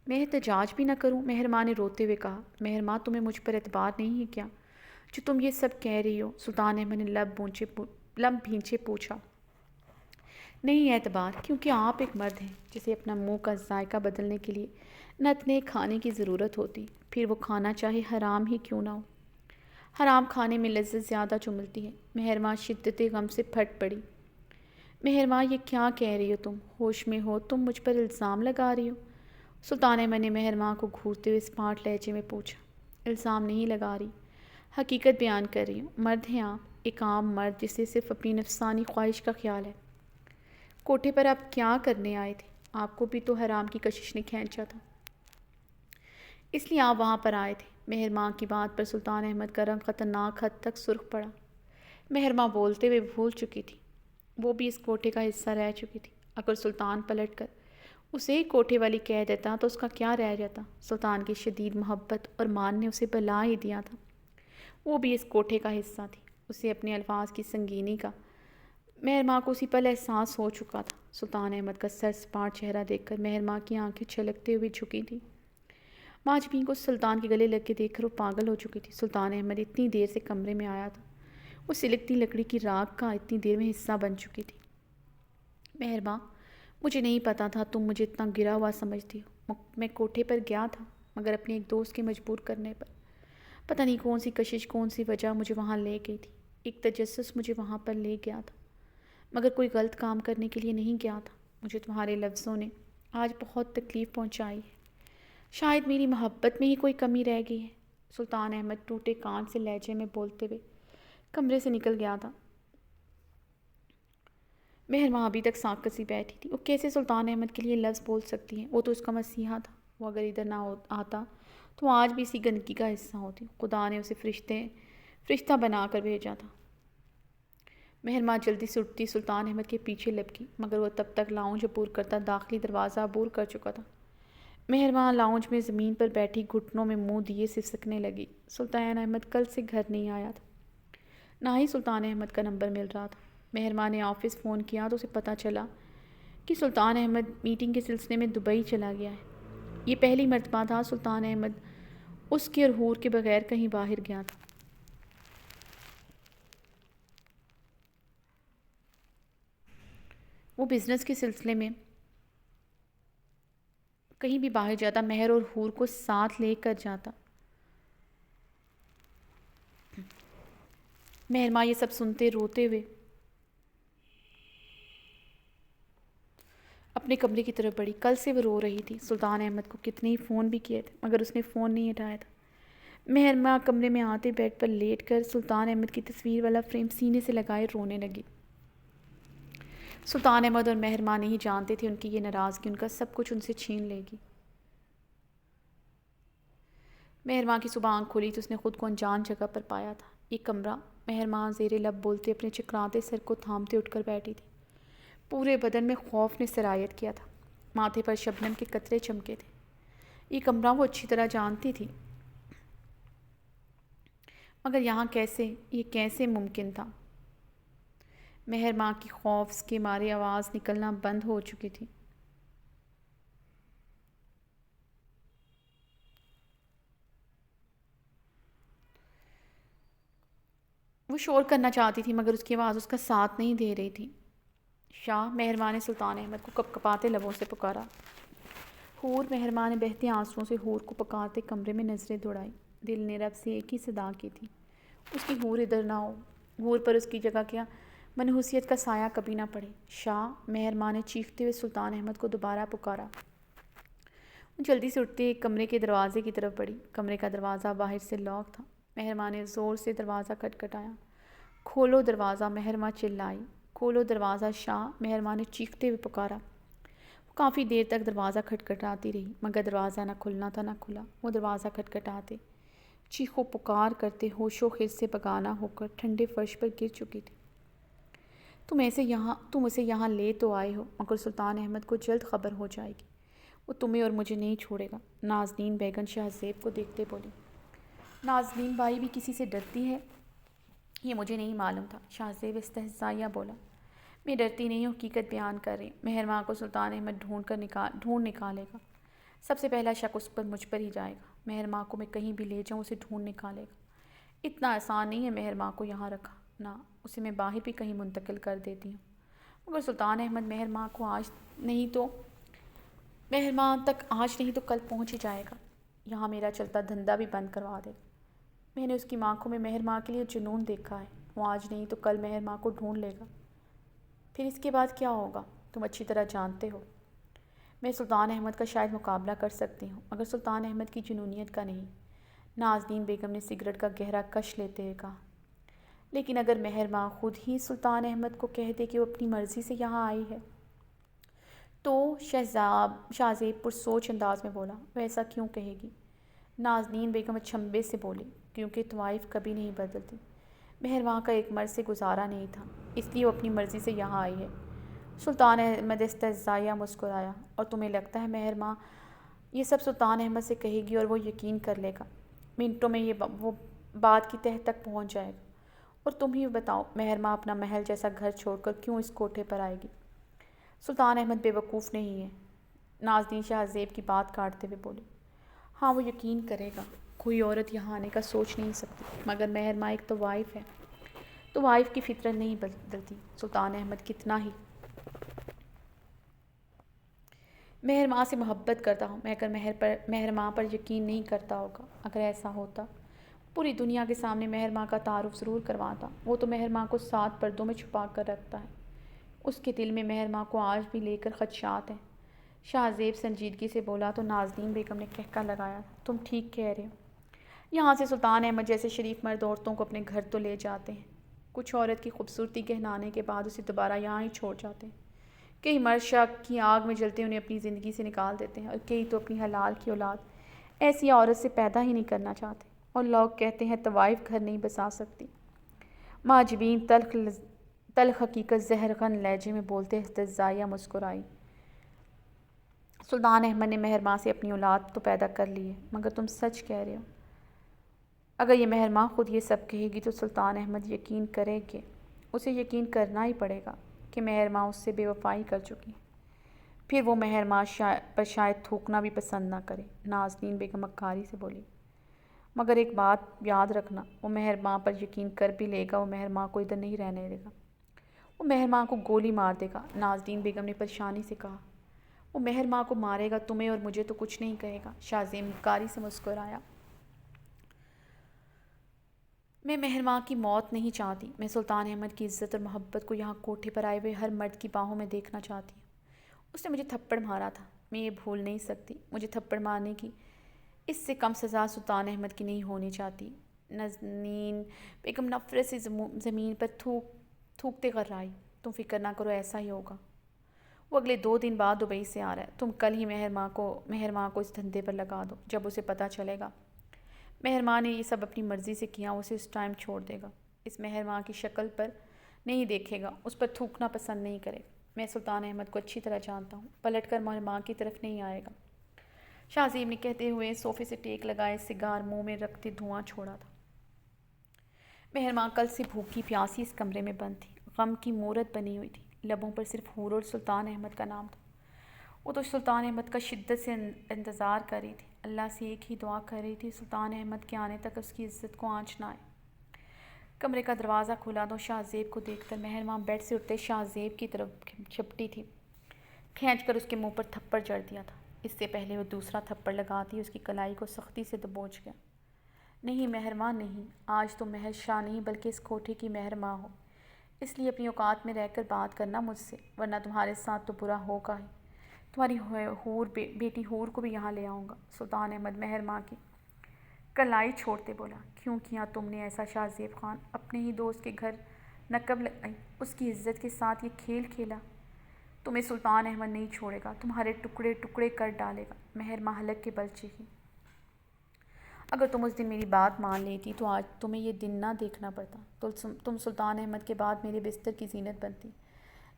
میں احتجاج بھی نہ کروں؟ مہرماں نے روتے ہوئے کہا۔ مہرماں تمہیں مجھ پر اعتبار نہیں ہے کیا جو تم یہ سب کہہ رہی ہو؟ سلطان احمد نے لب بھینچے پوچھا۔ نہیں اعتبار، کیونکہ آپ ایک مرد ہیں جسے اپنا منہ کا ذائقہ بدلنے کے لیے نت نئے کھانے کی ضرورت ہوتی، پھر وہ کھانا چاہے حرام ہی کیوں نہ ہو۔ حرام کھانے میں لذت زیادہ چملتی ہے۔ مہرماں شدت غم سے پھٹ پڑی۔ مہرماں یہ کیا کہہ رہی ہو تم؟ ہوش میں ہو تم؟ مجھ پر الزام لگا رہی ہو؟ سلطان احمد نے مہرماں کو گھورتے ہوئے اسمارٹ لہجے میں پوچھا۔ الزام نہیں لگا رہی، حقیقت بیان کر رہی ہوں۔ مرد ہیں آپ، ایک عام مرد جسے صرف اپنی نفسانی خواہش کا خیال ہے۔ کوٹھے پر آپ کیا کرنے آئے تھے؟ آپ کو بھی تو حرام کی کشش نے کھینچا تھا، اس لیے آپ وہاں پر آئے تھے۔ مہرماں کی بات پر سلطان احمد کا رنگ خطرناک حد تک سرخ پڑا۔ مہرماں بولتے ہوئے بھول چکی تھی، وہ بھی اس کوٹھے کا حصہ رہ چکی تھی۔ اگر سلطان پلٹ کر اسے ہی کوٹھے والی کہہ دیتا تو اس کا کیا رہ جاتا؟ سلطان کی شدید محبت اور مان نے اسے بلا ہی دیا تھا، وہ بھی اس کوٹھے کا حصہ تھی۔ اسے اپنے الفاظ کی سنگینی کا مہرماں کو اسی پل احساس ہو چکا تھا۔ سلطان احمد کا سر سپاٹ چہرہ دیکھ کر مہرماں کی آنکھیں چھلکتے ہوئے جھکی تھیں۔ ماجبین کو سلطان کے گلے لگ کے دیکھ کر وہ پاگل ہو چکی تھی۔ سلطان احمد اتنی دیر سے کمرے میں آیا تھا، وہ سلگتی لکڑی کی راکھ کا اتنی دیر میں حصہ بن چکی تھی۔ مہرماں، مجھے نہیں پتا تھا تم مجھے اتنا گرا ہوا سمجھتی ہو۔ میں کوٹھے پر گیا تھا مگر اپنے ایک دوست کے مجبور کرنے پر۔ پتہ نہیں کون سی کشش، کون سی وجہ مجھے وہاں لے گئی تھی۔ ایک تجسس مجھے وہاں پر لے گیا تھا، مگر کوئی غلط کام کرنے کے لیے نہیں گیا تھا۔ مجھے تمہارے لفظوں نے آج بہت تکلیف پہنچائی ہے۔ شاید میری محبت میں ہی کوئی کمی رہ گئی ہے۔ سلطان احمد ٹوٹے کان سے لہجے میں بولتے ہوئے کمرے سے نکل گیا تھا۔ مہرماں ابھی تک سانکھ کسی بیٹھی تھی۔ وہ کیسے سلطان احمد کے لیے لفظ بول سکتی ہیں؟ وہ تو اس کا مسیحا تھا۔ وہ اگر ادھر نہ آتا تو آج بھی اسی گندگی کا حصہ ہوتی۔ خدا نے اسے فرشتہ بنا کر بھیجا تھا۔ مہرماں جلدی سے اٹھتی سلطان احمد کے پیچھے لپکی، مگر وہ تب تک لاؤنج عبور کرتا داخلی دروازہ عبور کر چکا تھا۔ مہرماں لاؤنج میں زمین پر بیٹھی گھٹنوں میں منہ دیے سسکنے لگی۔ سلطان احمد کل سے گھر نہیں آیا تھا، نہ ہی سلطان احمد کا نمبر مل رہا تھا۔ مہرماں نے آفس فون کیا تو اسے پتہ چلا کہ سلطان احمد میٹنگ کے سلسلے میں دبئی چلا گیا ہے۔ یہ پہلی مرتبہ تھا سلطان احمد اس کے اور حور کے بغیر کہیں باہر گیا تھا۔ وہ بزنس کے سلسلے میں کہیں بھی باہر جاتا مہر اور حور کو ساتھ لے کر جاتا۔ مہرماں یہ سب سنتے روتے ہوئے اپنے کمرے کی طرف بڑھی۔ کل سے وہ رو رہی تھی۔ سلطان احمد کو کتنے ہی فون بھی کیے تھے مگر اس نے فون نہیں اٹھایا تھا۔ مہرماں کمرے میں آتے بیڈ پر لیٹ کر سلطان احمد کی تصویر والا فریم سینے سے لگائے رونے لگی۔ سلطان احمد اور مہرماں نہیں جانتے تھے ان کی یہ ناراضگی ان کا سب کچھ ان سے چھین لے گی۔ مہرماں کی صبح آنکھ کھلی تو اس نے خود کو انجان جگہ پر پایا تھا، یہ کمرہ۔ مہرماں زیر لب بولتے اپنے چکراتے سر کو تھامتے اٹھ کر بیٹھی تھی۔ پورے بدن میں خوف نے سرایت کیا تھا، ماتھے پر شبنم کے قطرے چمکے تھے۔ یہ کمرہ وہ اچھی طرح جانتی تھی، مگر یہاں یہ کیسے ممکن تھا؟ مہر ماں کی خوف کے مارے آواز نکلنا بند ہو چکی تھی۔ وہ شور کرنا چاہتی تھی مگر اس کی آواز اس کا ساتھ نہیں دے رہی تھی۔ شاہ، مہر ماں نے سلطان احمد کو کپکپاتے لبوں سے پکارا۔ حور، مہر ماں نے بہتے آنسوؤں سے حور کو پکارتے کمرے میں نظریں دوڑائی۔ دل نے رب سے ایک ہی صدا کی تھی، اس کی حور ادھر نہ ہو، حور پر اس کی جگہ کیا منحوسیت کا سایہ کبھی نہ پڑے۔ شاہ، مہر ماں نے چیختے ہوئے سلطان احمد کو دوبارہ پکارا۔ وہ جلدی سے اٹھتے ایک کمرے کے دروازے کی طرف بڑھی۔ کمرے کا دروازہ باہر سے لاک تھا۔ مہر ماں نے زور سے دروازہ کھٹکھٹایا۔ کھولو دروازہ، مہر ماں چلائی۔ کھولو دروازہ شاہ، مہر ماں نے چیختے ہوئے پکارا۔ وہ کافی دیر تک دروازہ کھٹکھٹاتی رہی مگر دروازہ نہ کھلنا تھا نہ کھلا۔ وہ دروازہ کھٹکھٹاتے، چیخو پکار کرتے ہوش و خیز سے بگانہ ہو کر ٹھنڈے فرش پر گر چکی تھی۔ تم اسے یہاں لے تو آئے ہو مگر سلطان احمد کو جلد خبر ہو جائے گی، وہ تمہیں اور مجھے نہیں چھوڑے گا۔ نازنین بیگم شاہ زیب کو دیکھتے بولی۔ نازنین بائی بھی کسی سے ڈرتی ہے؟ یہ مجھے نہیں معلوم تھا، شاہ زیب استہزائیہ بولا۔ میں ڈرتی نہیں ہوں، حقیقت بیان کر رہی۔ مہر ماں کو سلطان احمد ڈھونڈ نکالے گا۔ سب سے پہلا شک اس پر مجھ پر ہی جائے گا۔ مہر ماں کو میں کہیں بھی لے جاؤں اسے ڈھونڈ نکالے گا۔ اتنا آسان نہیں ہے مہر ماں کو یہاں رکھا نہ، اسے میں باہر بھی کہیں منتقل کر دیتی ہوں۔ مگر سلطان احمد مہر ماں تک آج نہیں تو کل پہنچ ہی جائے گا، یہاں میرا چلتا دھندا بھی بند کروا دے گا۔ میں نے اس کی آنکھوں میں مہر ماں کے لیے جنون دیکھا ہے، وہ آج نہیں تو کل مہر ماں کو ڈھونڈ لے گا۔ پھر اس کے بعد کیا ہوگا تم اچھی طرح جانتے ہو۔ میں سلطان احمد کا شاید مقابلہ کر سکتی ہوں مگر سلطان احمد کی جنونیت کا نہیں۔ نازنین بیگم نے سگریٹ کا گہرا کش لیتے ہوئے کہا۔ لیکن اگر مہر ماں خود ہی سلطان احمد کو کہہ دے کہ وہ اپنی مرضی سے یہاں آئی ہے تو؟ شاہ زیب پرسوچ انداز میں بولا۔ وہ ایسا کیوں کہے گی؟ نازنین بیگم اچنبھے سے بولی۔ کیونکہ طوائف کبھی نہیں بدلتی، مہر ماں کا ایک مرد سے گزارا نہیں تھا، اس لیے وہ اپنی مرضی سے یہاں آئی ہے۔ سلطان احمد استہزائیہ مسکرایا۔ اور تمہیں لگتا ہے مہر ماں یہ سب سلطان احمد سے کہے گی اور وہ یقین کر لے گا؟ منٹوں میں وہ بات کی تہہ تک پہنچ جائے گا۔ اور تم ہی بتاؤ مہر ماں اپنا محل جیسا گھر چھوڑ کر کیوں اس کوٹھے پر آئے گی؟ سلطان احمد بے وقوف نہیں ہے، نازنین شاہ زیب کی بات کاٹتے ہوئے بولی۔ ہاں وہ یقین کرے گا، کوئی عورت یہاں آنے کا سوچ نہیں سکتی، مگر مہر ماں ایک طوائف ہے، طوائف کی فطرت نہیں بدلتی۔ سلطان احمد کتنا ہی مہر ماں سے محبت کرتا ہوں مگر مہر ماں پر یقین نہیں کرتا ہوگا۔ اگر ایسا ہوتا پوری دنیا کے سامنے مہر ماں کا تعارف ضرور کرواتا۔ وہ تو مہر ماں کو 7 پردوں میں چھپا کر رکھتا ہے، اس کے دل میں مہر ماں کو آج بھی لے کر خدشات ہیں۔ شاہ زیب سنجیدگی سے بولا تو نازنین بیگم نے کہکا لگایا۔ تم ٹھیک کہہ رہے ہو، یہاں سے سلطان احمد جیسے شریف مرد عورتوں کو اپنے گھر تو لے جاتے ہیں، کچھ عورت کی خوبصورتی گہنانے کے بعد اسے دوبارہ یہاں ہی چھوڑ جاتے ہیں۔ کئی مرد شک کی آگ میں جلتے انہیں اپنی زندگی سے نکال دیتے ہیں، اور کئی تو اپنی حلال کی اولاد ایسی عورت سے پیدا ہی نہیں کرنا چاہتے، اور لوگ کہتے ہیں طوائف گھر نہیں بسا سکتی۔ معجبین تلخ حقیقت زہر خن لہجے میں بولتے استہزائیہ مسکرائی۔ سلطان احمد نے مہر ماں سے اپنی اولاد تو پیدا کر لی ہے، مگر تم سچ کہہ رہے ہو۔ اگر یہ مہر ماں خود یہ سب کہے گی تو سلطان احمد یقین کرے گے، اسے یقین کرنا ہی پڑے گا کہ مہر ماں اس سے بے وفائی کر چکی ہے۔ پھر وہ مہر ماں پر شاید تھوکنا بھی پسند نہ کرے، نازنین بیگم مکاری سے بولی۔ مگر ایک بات یاد رکھنا، وہ مہر ماں پر یقین کر بھی لے گا، وہ مہر ماں کو ادھر نہیں رہنے دے گا، وہ مہر ماں کو گولی مار دے گا۔ نازنین بیگم نے پریشانی سے کہا۔ وہ مہر ماں کو مارے گا، تمہیں اور مجھے تو کچھ نہیں کہے گا، شاہ زیب مکاری سے مسکرایا۔ میں مہر ماں کی موت نہیں چاہتی، میں سلطان احمد کی عزت اور محبت کو یہاں کوٹھے پر آئے ہوئے ہر مرد کی باہوں میں دیکھنا چاہتی ہوں۔ اس نے مجھے تھپڑ مارا تھا، میں یہ بھول نہیں سکتی، مجھے تھپڑ مارنے کی اس سے کم سزا سلطان احمد کی نہیں ہونی چاہتی۔ نازنین بیگم نفرت سے زمین پر تھوکتے غرائی۔ تم فکر نہ کرو، ایسا ہی ہوگا، وہ اگلے 2 دن بعد دبئی سے آ رہا ہے، تم کل ہی مہر ماں کو اس دھندے پر لگا دو، جب اسے پتہ چلے گا مہر ماں نے یہ سب اپنی مرضی سے کیا، اسے اس ٹائم چھوڑ دے گا، اس مہر ماں کی شکل پر نہیں دیکھے گا، اس پر تھوکنا پسند نہیں کرے گا۔ میں سلطان احمد کو اچھی طرح جانتا ہوں، پلٹ کر مہرماں کی طرف نہیں آئے گا، شاہ زیب نے کہتے ہوئے صوفے سے ٹیک لگائے سگار منہ میں رکھتے دھواں چھوڑا تھا۔ مہرماں کل سے بھوکی پیاسی اس کمرے میں بند تھی، غم کی مورت بنی ہوئی تھی، لبوں پر صرف حور اور سلطان احمد کا نام تھا۔ وہ تو سلطان احمد کا شدت سے انتظار کر رہی تھی، اللہ سے ایک ہی دعا کر رہی تھی سلطان احمد کے آنے تک اس کی عزت کو آنچ نہ آئے۔ کمرے کا دروازہ کھلا تو شاہ زیب کو دیکھ کر مہرماں بیڈ سے اٹھتے شاہ زیب کی طرف جھپٹی تھی، کھینچ کر اس کے منہ پر تھپڑ جڑ دیا تھا۔ اس سے پہلے وہ دوسرا تھپڑ لگاتی اس کی کلائی کو سختی سے دبوچ گیا۔ نہیں مہرماں نہیں، آج تم محض شاہ نہیں بلکہ اس کوٹھے کی مہرماں ہو، اس لیے اپنی اوقات میں رہ کر بات کرنا مجھ سے، ورنہ تمہارے ساتھ تو برا ہوگا ہی، تمہاری بیٹی حور کو بھی یہاں لے آؤں گا۔ سلطان احمد مہرماں کی کلائی چھوڑتے بولا، کیوں کیا تم نے ایسا شاہ زیب خان؟ اپنے ہی دوست کے گھر نقب لگائی، اس کی عزت کے ساتھ یہ کھیل کھیلا؟ تمہیں سلطان احمد نہیں چھوڑے گا، تمہارے ٹکڑے ٹکڑے کر ڈالے گا۔ مہرماں حلق کے بل چیخی، اگر تم اس دن میری بات مان لیتی تو آج تمہیں یہ دن نہ دیکھنا پڑتا، تم سلطان احمد کے بعد میرے بستر کی زینت بنتی،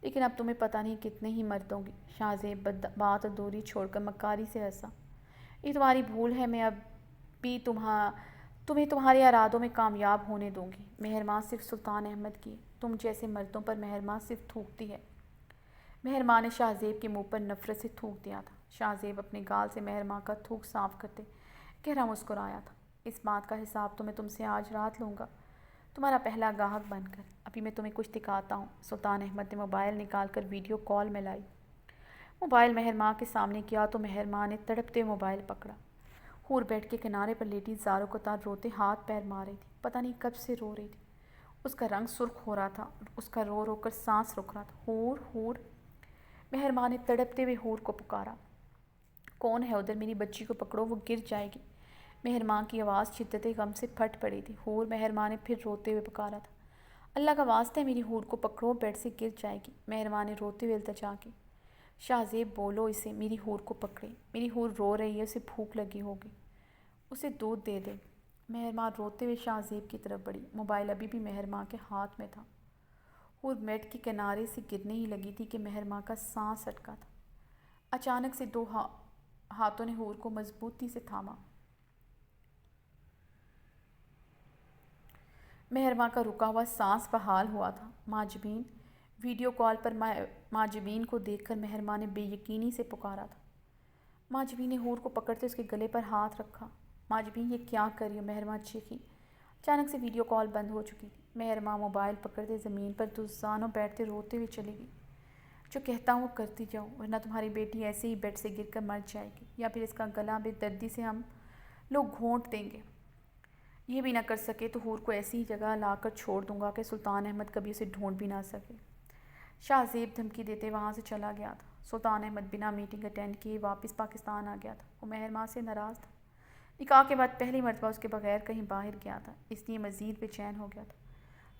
لیکن اب تمہیں پتہ نہیں کتنے ہی مرد ہوں گے۔ شاہ زیب بات اور دوری چھوڑ کر مکاری سے ہنسا، یہ تمہاری بھول ہے، میں اب بھی تمہیں تمہارے ارادوں میں کامیاب ہونے دوں گی۔ مہرماں صرف سلطان احمد کی، تم جیسے مردوں پر مہرماں صرف تھوکتی ہے۔ مہرماں نے شاہ زیب کے منہ پر نفرت سے تھوک دیا تھا۔ شاہ زیب اپنے گال سے مہرماں کا تھوک صاف کرتے گہرا مسکرایا تھا، اس بات کا حساب تو میں تم سے آج رات لوں گا، تمہارا پہلا گاہک بن کر۔ ابھی میں تمہیں کچھ دکھاتا ہوں۔ سلطان احمد نے موبائل نکال کر ویڈیو کال میں لائی، موبائل مہرماں کے سامنے کیا تو مہرماں نے تڑپتے موبائل پکڑا۔ حور بیڈ کے کنارے پر لیٹی زاروں قطار روتے ہاتھ پیر مار رہی تھی، پتہ نہیں کب سے رو رہی تھی، اس کا رنگ سرخ ہو رہا تھا، اس کا رو رو کر سانس رک رہا تھا۔ حور حور، مہرماں نے تڑپتے ہوئے حور کو پکارا، کون ہے ادھر؟ میری بچی کو پکڑو، وہ گر جائے گی۔ مہرماں کی آواز شدت غم سے پھٹ پڑی تھی۔ حور، مہرماں نے پھر روتے ہوئے پکارا تھا، اللہ کا واسطہ ہے میری حور کو پکڑو، بیڈ سے گر جائے گی۔ مہرماں نے روتے ہوئے التجا کی، شاہ زیب بولو اسے، میری حور کو پکڑے، میری حور رو رہی ہے، اسے بھوک لگی ہوگی، اسے دودھ دے دے۔ مہرماں روتے ہوئے شاہ زیب کی طرف بڑھی، موبائل ابھی بھی مہرماں کے ہاتھ میں تھا۔ حور بیڈ کے کنارے سے گرنے ہی لگی تھی کہ مہرماں کا سانس اٹکا تھا۔ اچانک سے دو ہاتھوں نے حور کو مضبوطی سے تھاما۔ مہرماں کا رکا ہوا سانس بحال ہوا تھا۔ ماجبین، ویڈیو کال پر ماجبین کو دیکھ کر مہرماں نے بے یقینی سے پکارا تھا۔ ماجبین نے حور کو پکڑتے اس کے گلے پر ہاتھ رکھا۔ ماجبین، یہ کیا کر رہی ہو؟ مہرماں چیخی۔ اچانک سے ویڈیو کال بند ہو چکی تھی۔ مہرماں موبائل پکڑتے زمین پر دوزانوں بیٹھتے روتے ہوئے چلی گئی، جو کہتا ہوں وہ کرتی جاؤ، ورنہ تمہاری بیٹی ایسے ہی بیڈ سے گر کر مر جائے گی، یا پھر اس کا گلا بے دردی سے ہم لوگ گھونٹ دیں گے۔ یہ بھی نہ کر سکے تو حور کو ایسی ہی جگہ لا کر چھوڑ دوں گا کہ سلطان احمد کبھی اسے ڈھونڈ بھی نہ سکے۔ شاہ زیب دھمکی دیتے وہاں سے چلا گیا تھا۔ سلطان احمد بنا میٹنگ اٹینڈ کیے واپس پاکستان آ گیا تھا۔ وہ مہرماں سے ناراض تھا، نکاح کے بعد پہلی مرتبہ اس کے بغیر کہیں باہر گیا تھا، اس لیے مزید بے چین ہو گیا تھا۔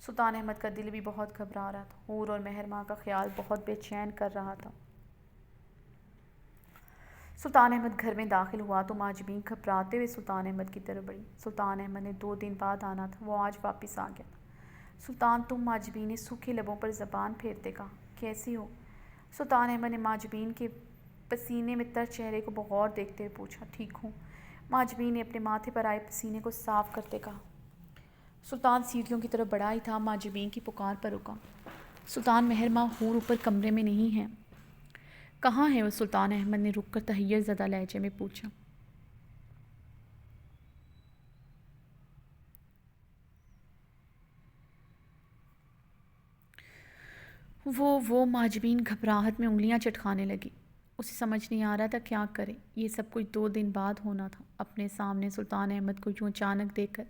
سلطان احمد کا دل بھی بہت گھبرا رہا تھا، حور اور مہرماں کا خیال بہت بے چین کر رہا تھا۔ سلطان احمد گھر میں داخل ہوا تو ماجبین گھبراتے ہوئے سلطان احمد کی طرف بڑھی۔ سلطان احمد نے 2 دن بعد آنا تھا، وہ آج واپس آ گیا تھا۔ سلطان تم؟ ماجبین نے سوکھے لبوں پر زبان پھیرتے کہا، کیسی ہو؟ سلطان احمد نے ماجبین کے پسینے میں تر چہرے کو بغور دیکھتے ہوئے پوچھا، ٹھیک ہوں۔ ماجبین نے اپنے ماتھے پر آئے پسینے کو صاف کرتے کہا۔ سلطان سیڑھیوں کی طرف بڑھا ہی تھا، ماجبین کی پکار پر رکا۔ سلطان، مہرماں حور اوپر کمرے میں نہیں ہیں۔ کہاں ہے وہ؟ سلطان احمد نے رک کر تحیر زدہ لہجے میں پوچھا۔ وہ ماجبین گھبراہٹ میں انگلیاں چٹکانے لگی، اسے سمجھ نہیں آ رہا تھا کیا کرے۔ یہ سب کچھ 2 دن بعد ہونا تھا۔ اپنے سامنے سلطان احمد کو یوں اچانک دیکھ کر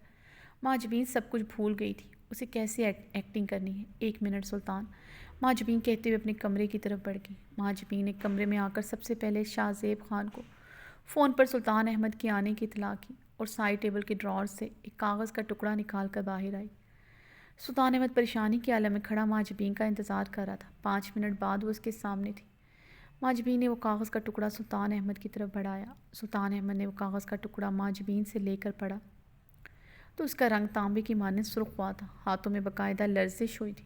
ماجبین سب کچھ بھول گئی تھی، اسے کیسے ایکٹنگ کرنی ہے۔ 1 منٹ سلطان، ماجبین کہتے ہوئے اپنے کمرے کی طرف بڑھ گئی۔ ماجبین نے کمرے میں آ کر سب سے پہلے شاہ زیب خان کو فون پر سلطان احمد کے آنے کی اطلاع کی اور سائڈ ٹیبل کے ڈراور سے ایک کاغذ کا ٹکڑا نکال کر باہر آئی۔ سلطان احمد پریشانی کے عالم میں کھڑا ماجبین کا انتظار کر رہا تھا۔ 5 منٹ بعد وہ اس کے سامنے تھی۔ ماجبین نے وہ کاغذ کا ٹکڑا سلطان احمد کی طرف بڑھایا۔ سلطان احمد نے وہ کاغذ کا ٹکڑا ماجبین سے لے کر پڑھا تو اس کا رنگ تانبے کی مانند سرخ ہوا تھا، ہاتھوں میں باقاعدہ لرزش ہوئی تھی۔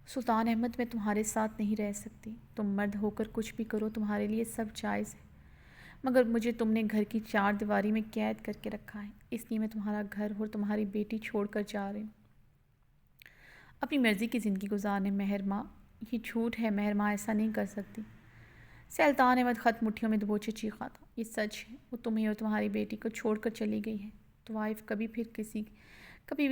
سلطان احمد میں تمہارے ساتھ نہیں رہ سکتی، تم مرد ہو کر کچھ بھی کرو تمہارے لیے سب جائز ہے، مگر مجھے تم نے گھر کی 4 دیواری میں قید کر کے رکھا ہے، اس لیے میں تمہارا گھر اور تمہاری بیٹی چھوڑ کر جا رہی ہوں اپنی مرضی کی زندگی گزارنے۔ مہر ماں یہ جھوٹ ہے، مہر ماں ایسا نہیں کر سکتی۔ سلطان احمد خط مٹھیوں میں دبوچے چیخا تھا، یہ سچ ہے، وہ تمہیں اور تمہاری بیٹی کو چھوڑ کر چلی گئی ہے، طوائف کبھی بھی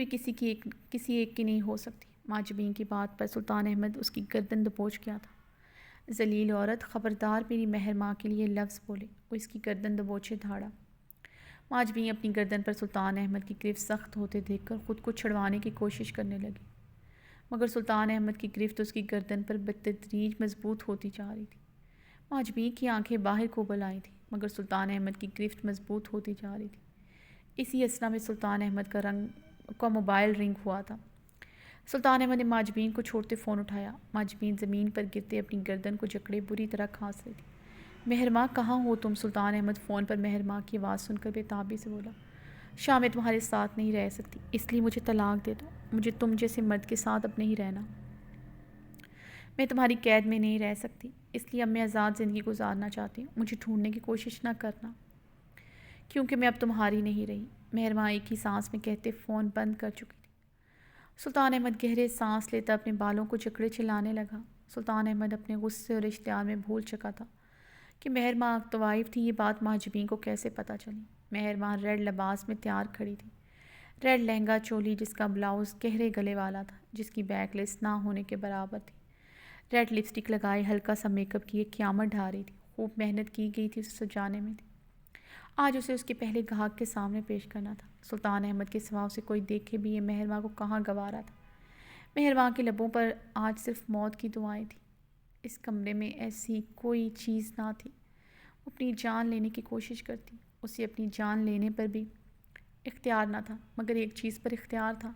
کسی ایک کی نہیں ہو سکتی۔ ماجبین کی بات پر سلطان احمد اس کی گردن دبوچ گیا تھا۔ ذلیل عورت، خبردار میری مہر ماں کے لیے لفظ بولے، وہ اس کی گردن دبوچے دھاڑا۔ ماجبین اپنی گردن پر سلطان احمد کی گرفت سخت ہوتے دیکھ کر خود کو چھڑوانے کی کوشش کرنے لگی، مگر سلطان احمد کی گرفت اس کی گردن پر بتدریج مضبوط ہوتی جا رہی تھی۔ ماجبین کی آنکھیں باہر کو بل آئی تھیں، مگر سلطان احمد کی گرفت مضبوط ہوتی جا رہی تھی۔ اسی اثنا میں سلطان احمد کا موبائل رنگ ہوا تھا۔ سلطان احمد نے ماجبین کو چھوڑتے فون اٹھایا۔ ماجبین زمین پر گرتے اپنی گردن کو جکڑے بری طرح کھانس رہی تھی۔ مہر ماں کہاں ہو تم؟ سلطان احمد فون پر مہر ماں کی آواز سن کر بے تابی سے بولا، شاہ میں تمہارے ساتھ نہیں رہ سکتی، اس لیے مجھے طلاق دے دو، مجھے تم جیسے مرد کے ساتھ اب نہیں رہنا، میں تمہاری قید میں نہیں رہ سکتی، اس لیے اب میں آزاد زندگی گزارنا چاہتی ہوں، مجھے ڈھونڈنے کی کوشش نہ کرنا کیونکہ میں اب تمہاری نہیں رہی۔ مہر ماں ایک ہی سانس میں کہتے فون بند کر چکی تھی۔ سلطان احمد گہرے سانس لیتا اپنے بالوں کو جکڑے چلانے لگا۔ سلطان احمد اپنے غصے اور اشتعال میں بھول چکا تھا کہ مہر ماں طوائف تھی۔ یہ بات ماجبین کو کیسے پتہ چلی؟ مہر ماں ریڈ لباس میں تیار کھڑی تھی، ریڈ لہنگا چولی جس کا بلاؤز گہرے گلے والا تھا، جس کی بیک لیس نہ ہونے کے برابر تھی، ریڈ لپسٹک لگائے ہلکا سا میک اپ کیے قیامت ڈھا رہی تھی۔ خوب محنت کی گئی تھی اسے سجانے میں تھی، آج اسے اس کے پہلے گاہک کے سامنے پیش کرنا تھا۔ سلطان احمد کے سوا اسے کوئی دیکھے بھی یہ مہر ماں کو کہاں گوارا تھا۔ مہر ماں کے لبوں پر آج صرف موت کی دعائیں تھیں۔ اس کمرے میں ایسی کوئی چیز نہ تھی۔ وہ اپنی جان لینے کی کوشش کرتی، اسے اپنی جان لینے پر بھی اختیار نہ تھا، مگر ایک چیز پر اختیار تھا،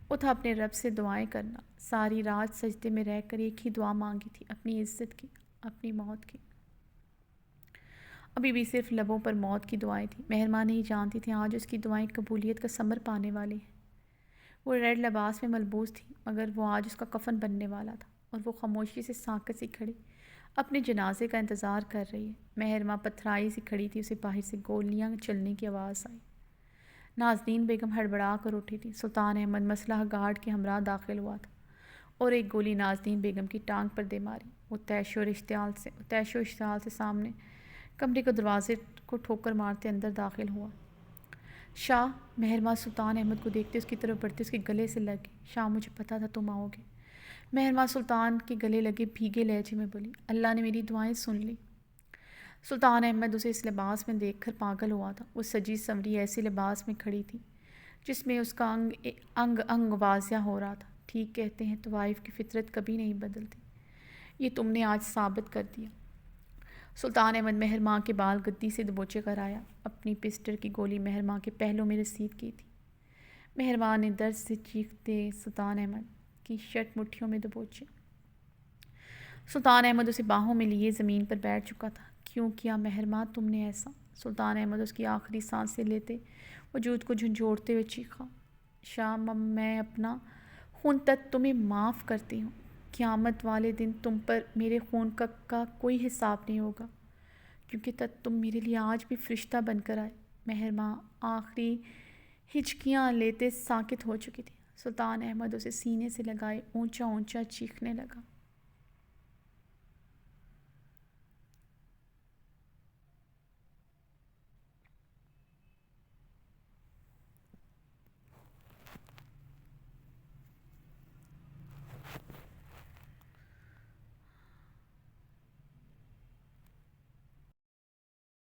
وہ تھا اپنے رب سے دعائیں کرنا۔ ساری رات سجدے میں رہ کر ایک ہی دعا مانگی تھی، اپنی عزت کی، اپنی موت کی۔ ابھی بھی صرف لبوں پر موت کی دعائیں تھیں۔ مہر ماں نہیں جانتی تھی آج اس کی دعائیں قبولیت کا ثمر پانے والی ہیں۔ وہ ریڈ لباس میں ملبوس تھی، مگر وہ آج اس کا کفن بننے والا تھا، اور وہ خاموشی سے ساکت سی کھڑی اپنے جنازے کا انتظار کر رہی ہے۔ مہر ماں پتھرائی سی کھڑی تھی، اسے باہر سے گولیاں چلنے کی آواز آئی۔ نازنین بیگم ہڑبڑا کر اٹھی تھی۔ سلطان احمد مسلح گارڈ کے ہمراہ داخل ہوا تھا اور ایک گولی نازنین بیگم کی ٹانگ پر دے ماری۔ وہ تیش و اشتعال سے سامنے کمرے کے دروازے کو ٹھوکر مارتے اندر داخل ہوا۔ شاہ! مہر ماں سلطان احمد کو دیکھتے اس کی طرف بڑھتے اس کے گلے سے لگ گئی۔ شاہ مجھے پتا تھا تم آؤ گے۔ مہر ماں سلطان کے گلے لگے بھیگے لہجے میں بولی، اللہ نے میری دعائیں سن لی۔ سلطان احمد اسے اس لباس میں دیکھ کر پاگل ہوا تھا۔ وہ سجی سنوری ایسے لباس میں کھڑی تھی جس میں اس کا انگ واضح ہو رہا تھا۔ ٹھیک کہتے ہیں، طوائف کی فطرت کبھی نہیں بدلتی، یہ تم نے آج ثابت کر دیا۔ سلطان احمد مہر ماں کے بال گدی سے دبوچے کر آیا، اپنی پسٹل کی گولی مہر ماں کے پہلو میں رسید کی تھی۔ مہر ماں نے درد سے چیختے سلطان احمد کی شرٹ مٹھیوں میں دبوچے۔ سلطان احمد اسے باہوں میں لیے زمین پر بیٹھ چکا تھا۔ کیوں کیا مہر ماں تم نے ایسا؟ سلطان احمد اس کی آخری سانسیں لیتے وجود کو جھنجھوڑتے ہوئے چیخا، شاہ میں اپنا خون تک تمہیں معاف کرتی ہوں، قیامت والے دن تم پر میرے خون کا کوئی حساب نہیں ہوگا، کیونکہ تب تم میرے لیے آج بھی فرشتہ بن کر آئے۔ مہر ماں آخری ہچکیاں لیتے ساکت ہو چکی تھی۔ سلطان احمد اسے سینے سے لگائے اونچا اونچا چیخنے لگا۔